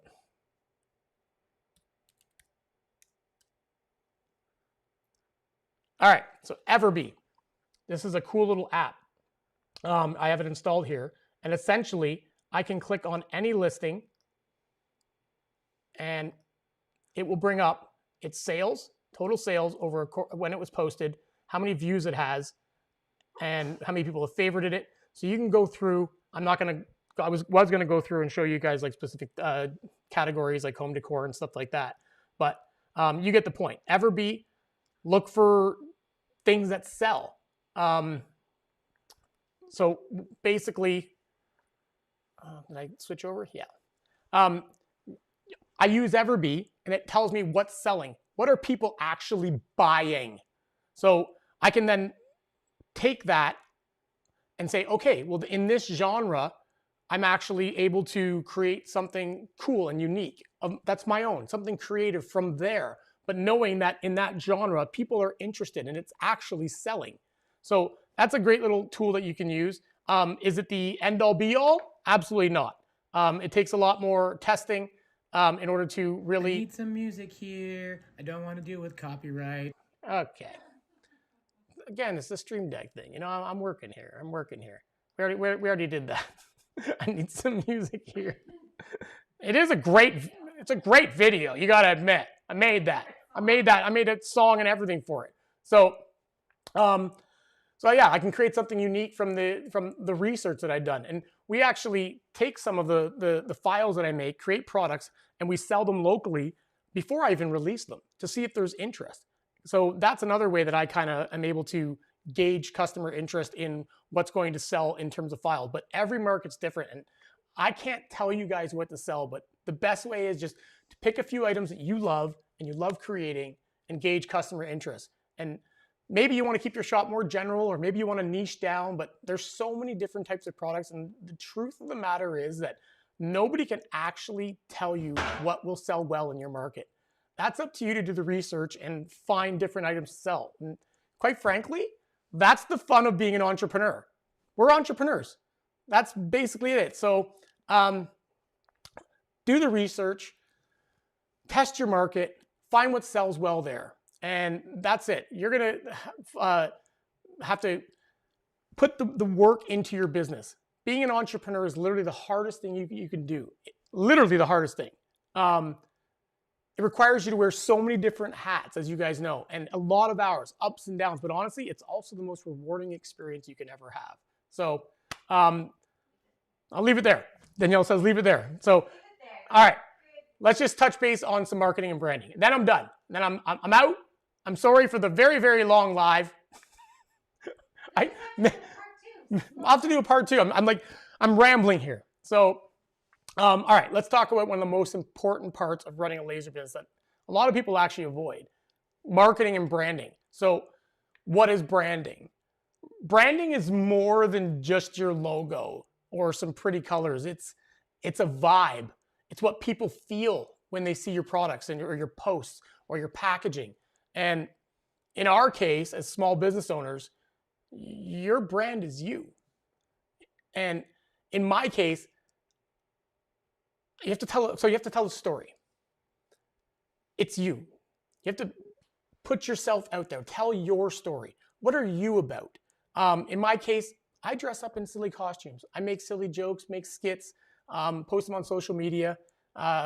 All right, so Everbee. This is a cool little app. I have it installed here, and essentially I can click on any listing and it will bring up its sales, total sales over when it was posted, how many views it has, and how many people have favorited it. So you can go through. I'm not going to. I was going to go through and show you guys like specific categories like home decor and stuff like that, but you get the point. Everbee, look for things that sell. So basically, did I switch over? Yeah. I use Everbee, and it tells me what's selling. What are people actually buying? So I can then take that and say, okay, well, in this genre, I'm actually able to create something cool and unique. That's my own, something creative from there. But knowing that in that genre, people are interested and it's actually selling. So that's a great little tool that you can use. Is it the end all be all? Absolutely not. It takes a lot more testing in order to really. I need some music here. I don't want to deal with copyright. Okay. Again, it's the Stream Deck thing. You know, I'm working here. We already did that. I need some music here. It's a great video. You got to admit, I made that. I made a song and everything for it. So yeah, I can create something unique from the research that I've done. And we actually take some of the files that I make, create products, and we sell them locally before I even release them to see if there's interest. So that's another way that I kind of am able to gauge customer interest in what's going to sell in terms of files. But every market's different, and I can't tell you guys what to sell, but the best way is just to pick a few items that you love and you love creating and gauge customer interest. And maybe you want to keep your shop more general, or maybe you want to niche down, but there's so many different types of products. And the truth of the matter is that nobody can actually tell you what will sell well in your market. That's up to you to do the research and find different items to sell. And quite frankly, that's the fun of being an entrepreneur. We're entrepreneurs. That's basically it. So do the research, test your market, find what sells well there. And that's it. You're going to have to put the work into your business. Being an entrepreneur is literally the hardest thing you can do. Literally the hardest thing. It requires you to wear so many different hats, as you guys know, and a lot of hours, ups and downs. But honestly, it's also the most rewarding experience you can ever have. So I'll leave it there. Danielle says leave it there. So, all right, let's just touch base on some marketing and branding. Then I'm done. Then I'm out. I'm sorry for the very, very long live. I'll have to do a part two. I'm rambling here. So, all right, let's talk about one of the most important parts of running a laser business that a lot of people actually avoid: marketing and branding. So, what is branding? Branding is more than just your logo or some pretty colors. It's a vibe. It's what people feel when they see your products or your posts or your packaging. And in our case, as small business owners, your brand is you. And in my case, you have to tell a story. It's you. You have to put yourself out there. Tell your story. What are you about? In my case, I dress up in silly costumes. I make silly jokes, make skits, post them on social media,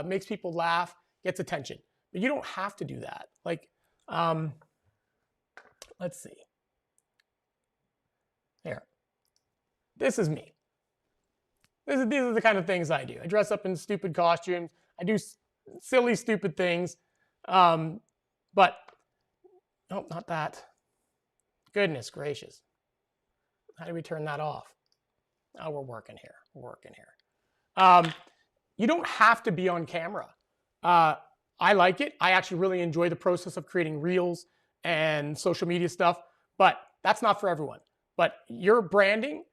makes people laugh, gets attention. But you don't have to do that. Like, let's see. Here. This is me. These are the kind of things I do. I dress up in stupid costumes. I do silly, stupid things. But, nope, not that. Goodness gracious. How do we turn that off? Oh, we're working here. We're working here. You don't have to be on camera. I like it. I actually really enjoy the process of creating reels and social media stuff, but that's not for everyone. But your branding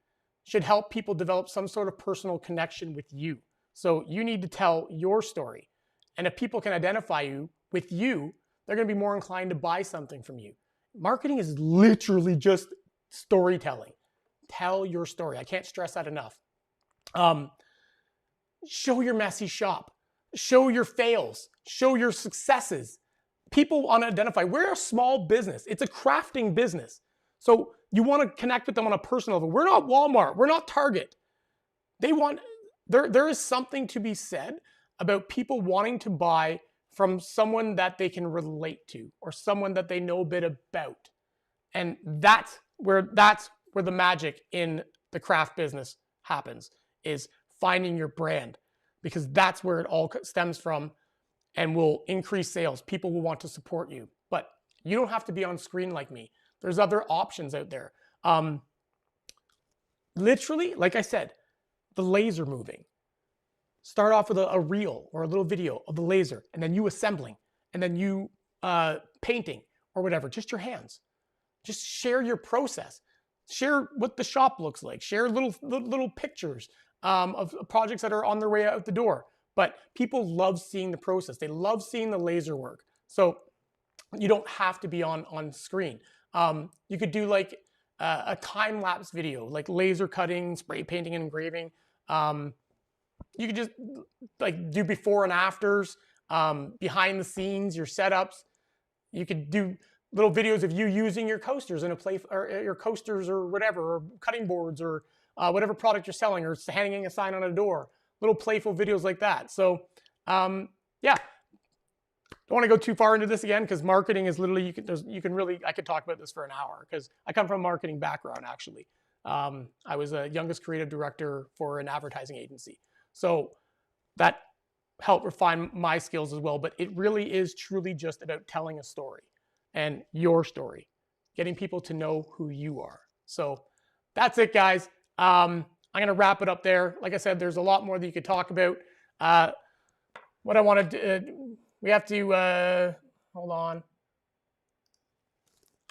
should help people develop some sort of personal connection with you. So you need to tell your story. And if people can identify you with you, they're going to be more inclined to buy something from you. Marketing is literally just storytelling. Tell your story. I can't stress that enough. Show your messy shop. Show your fails. Show your successes. People want to identify. We're a small business. It's a crafting business. So you want to connect with them on a personal level. We're not Walmart. We're not Target. There is something to be said about people wanting to buy from someone that they can relate to or someone that they know a bit about. And that's where the magic in the craft business happens, is finding your brand, because that's where it all stems from and will increase sales. People will want to support you, but you don't have to be on screen like me. There's other options out there. Literally, like I said, the laser moving. Start off with a reel or a little video of the laser, and then you assembling, and then you painting or whatever, just your hands. Just share your process. Share what the shop looks like. Share little pictures of projects that are on their way out the door. But people love seeing the process. They love seeing the laser work. So you don't have to be on screen. You could do like a time-lapse video, like laser cutting, spray painting, and engraving. You could just like do before and afters, behind the scenes, your setups. You could do little videos of you using your coasters in a place, or your coasters or whatever, or cutting boards, or whatever product you're selling, or hanging a sign on a door. Little playful videos like that. So yeah, don't want to go too far into this again, because marketing is literally, I could talk about this for an hour, because I come from a marketing background actually. I was a youngest creative director for an advertising agency. So that helped refine my skills as well. But it really is truly just about telling a story, and your story, getting people to know who you are. So that's it, guys. I'm going to wrap it up there. Like I said, there's a lot more that you could talk about. What I want to do, we have to, hold on.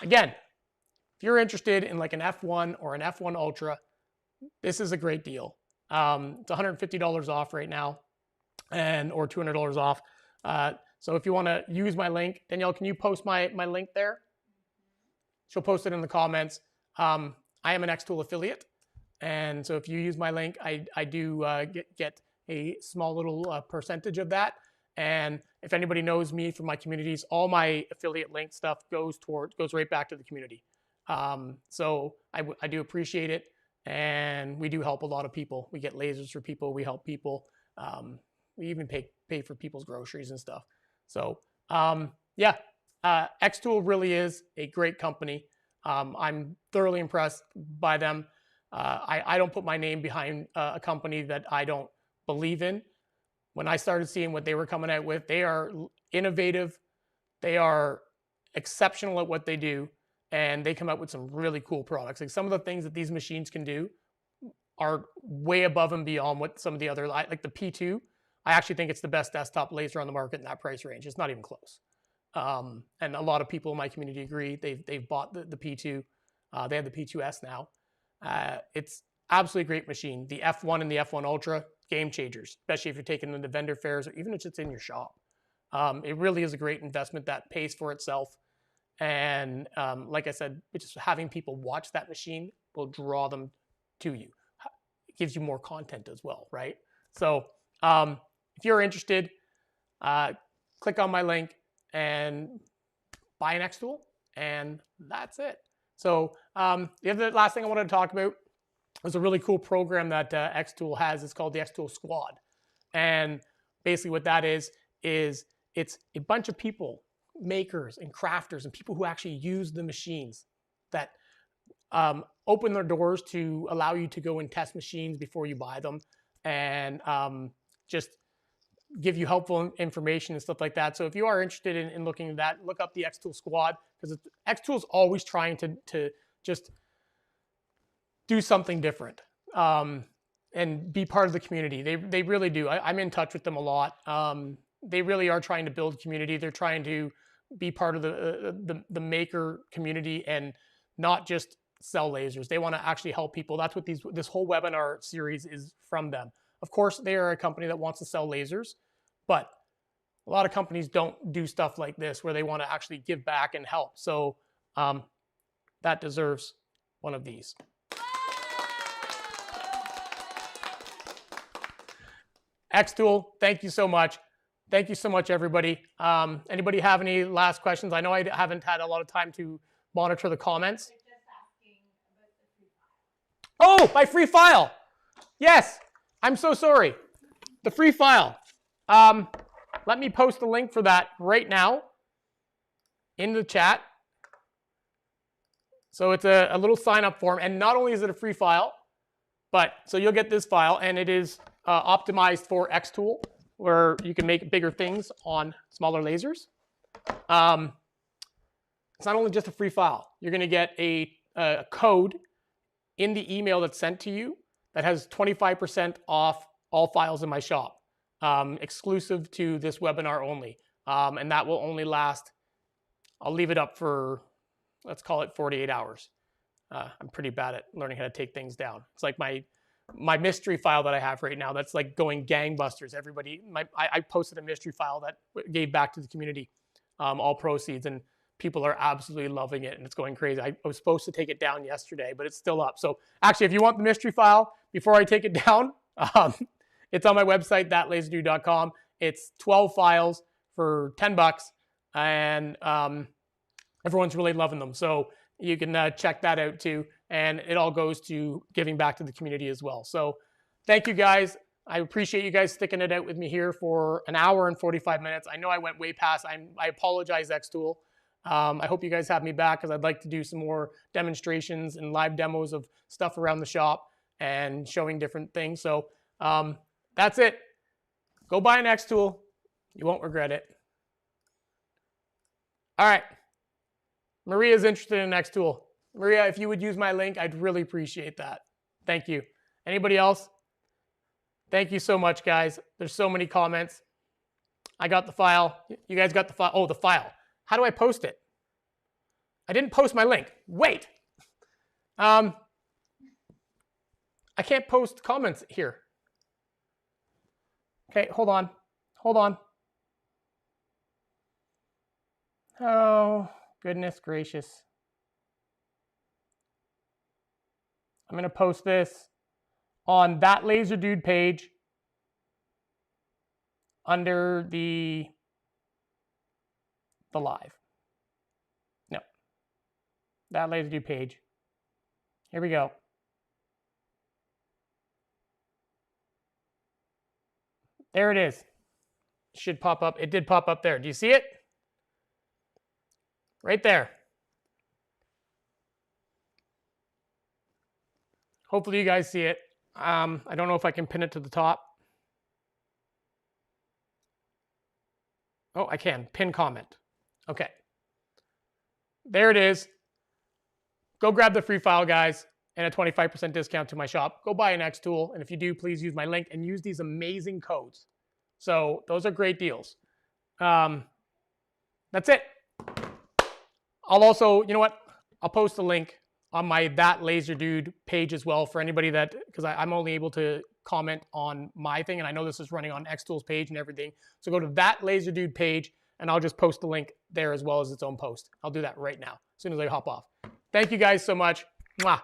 Again, if you're interested in like an F1 or an F1 Ultra, this is a great deal. It's $150 off right now, or $200 off. So if you want to use my link, Danielle, can you post my link there? She'll post it in the comments. I am an xTool affiliate. And so if you use my link, I do get a small little percentage of that. And if anybody knows me from my communities, all my affiliate link stuff goes right back to the community. So I do appreciate it. And we do help a lot of people. We get lasers for people. We help people. We even pay for people's groceries and stuff. So yeah, xTool really is a great company. I'm thoroughly impressed by them. I don't put my name behind a company that I don't believe in. When I started seeing what they were coming out with, they are innovative. They are exceptional at what they do. And they come out with some really cool products. Like some of the things that these machines can do are way above and beyond what some of the other, like the P2. I actually think it's the best desktop laser on the market in that price range. It's not even close. And a lot of people in my community agree. They've bought the P2. They have the P2S now. It's absolutely great machine. The F1 and the F1 Ultra, game changers, especially if you're taking them to vendor fairs or even if it's in your shop. It really is a great investment that pays for itself. And like I said, just having people watch that machine will draw them to you. It gives you more content as well, right? So if you're interested, click on my link and buy an xTool, and that's it. So the other last thing I wanted to talk about was a really cool program that xTool has. It's called the xTool Squad. And basically what that is it's a bunch of people, makers and crafters and people who actually use the machines that open their doors to allow you to go and test machines before you buy them, and just give you helpful information and stuff like that. So if you are interested in looking at that, look up the xTool Squad, because xTool is always trying to just do something different and be part of the community. They really do. I'm in touch with them a lot. They really are trying to build community. They're trying to be part of the maker community and not just sell lasers. They want to actually help people. That's what this whole webinar series is from them. Of course, they are a company that wants to sell lasers, but a lot of companies don't do stuff like this where they want to actually give back and help. So that deserves one of these. xTool, thank you so much. Thank you so much, everybody. Anybody have any last questions? I know I haven't had a lot of time to monitor the comments. Oh, my free file. Yes, I'm so sorry. The free file. Let me post the link for that right now in the chat. So it's a little sign up form. And not only is it a free file, but so you'll get this file, and it is optimized for xTool, where you can make bigger things on smaller lasers. It's not only just a free file. You're going to get a code in the email that's sent to you that has 25% off all files in my shop, exclusive to this webinar only. And that will only last, I'll leave it up for, let's call it 48 hours. I'm pretty bad at learning how to take things down. It's like my mystery file that I have right now, that's like going gangbusters. Everybody, I posted a mystery file that gave back to the community, all proceeds, and people are absolutely loving it, and it's going crazy. I was supposed to take it down yesterday, but it's still up. So actually, if you want the mystery file before I take it down, it's on my website, thatlaserdude.com. It's 12 files for $10, and everyone's really loving them. So you can check that out too. And it all goes to giving back to the community as well. So thank you guys. I appreciate you guys sticking it out with me here for an hour and 45 minutes. I know I went way past. I apologize, xTool. I hope you guys have me back, because I'd like to do some more demonstrations and live demos of stuff around the shop and showing different things. So that's it. Go buy an xTool. You won't regret it. All right. Maria's interested in xTool. Maria, if you would use my link, I'd really appreciate that. Thank you. Anybody else? Thank you so much, guys. There's so many comments. I got the file. You guys got the file. Oh, the file. How do I post it? I didn't post my link. Wait. I can't post comments here. Okay, hold on. Hold on. Oh, goodness gracious. I'm going to post this on that Laser Dude page under the live. No, that Laser Dude page. Here we go. There it is. Should pop up. It did pop up there. Do you see it? Right there. Hopefully you guys see it. I don't know if I can pin it to the top. Oh, I can. Pin comment. Okay. There it is. Go grab the free file, guys, and a 25% discount to my shop. Go buy an xTool, and if you do, please use my link and use these amazing codes. So those are great deals. That's it. I'll also, you know what? I'll post a link on my That Laser Dude page as well for anybody that, because I'm only able to comment on my thing, and I know this is running on xTool's page and everything. So go to That Laser Dude page, and I'll just post the link there as well as its own post. I'll do that right now, as soon as I hop off. Thank you guys so much. Mwah.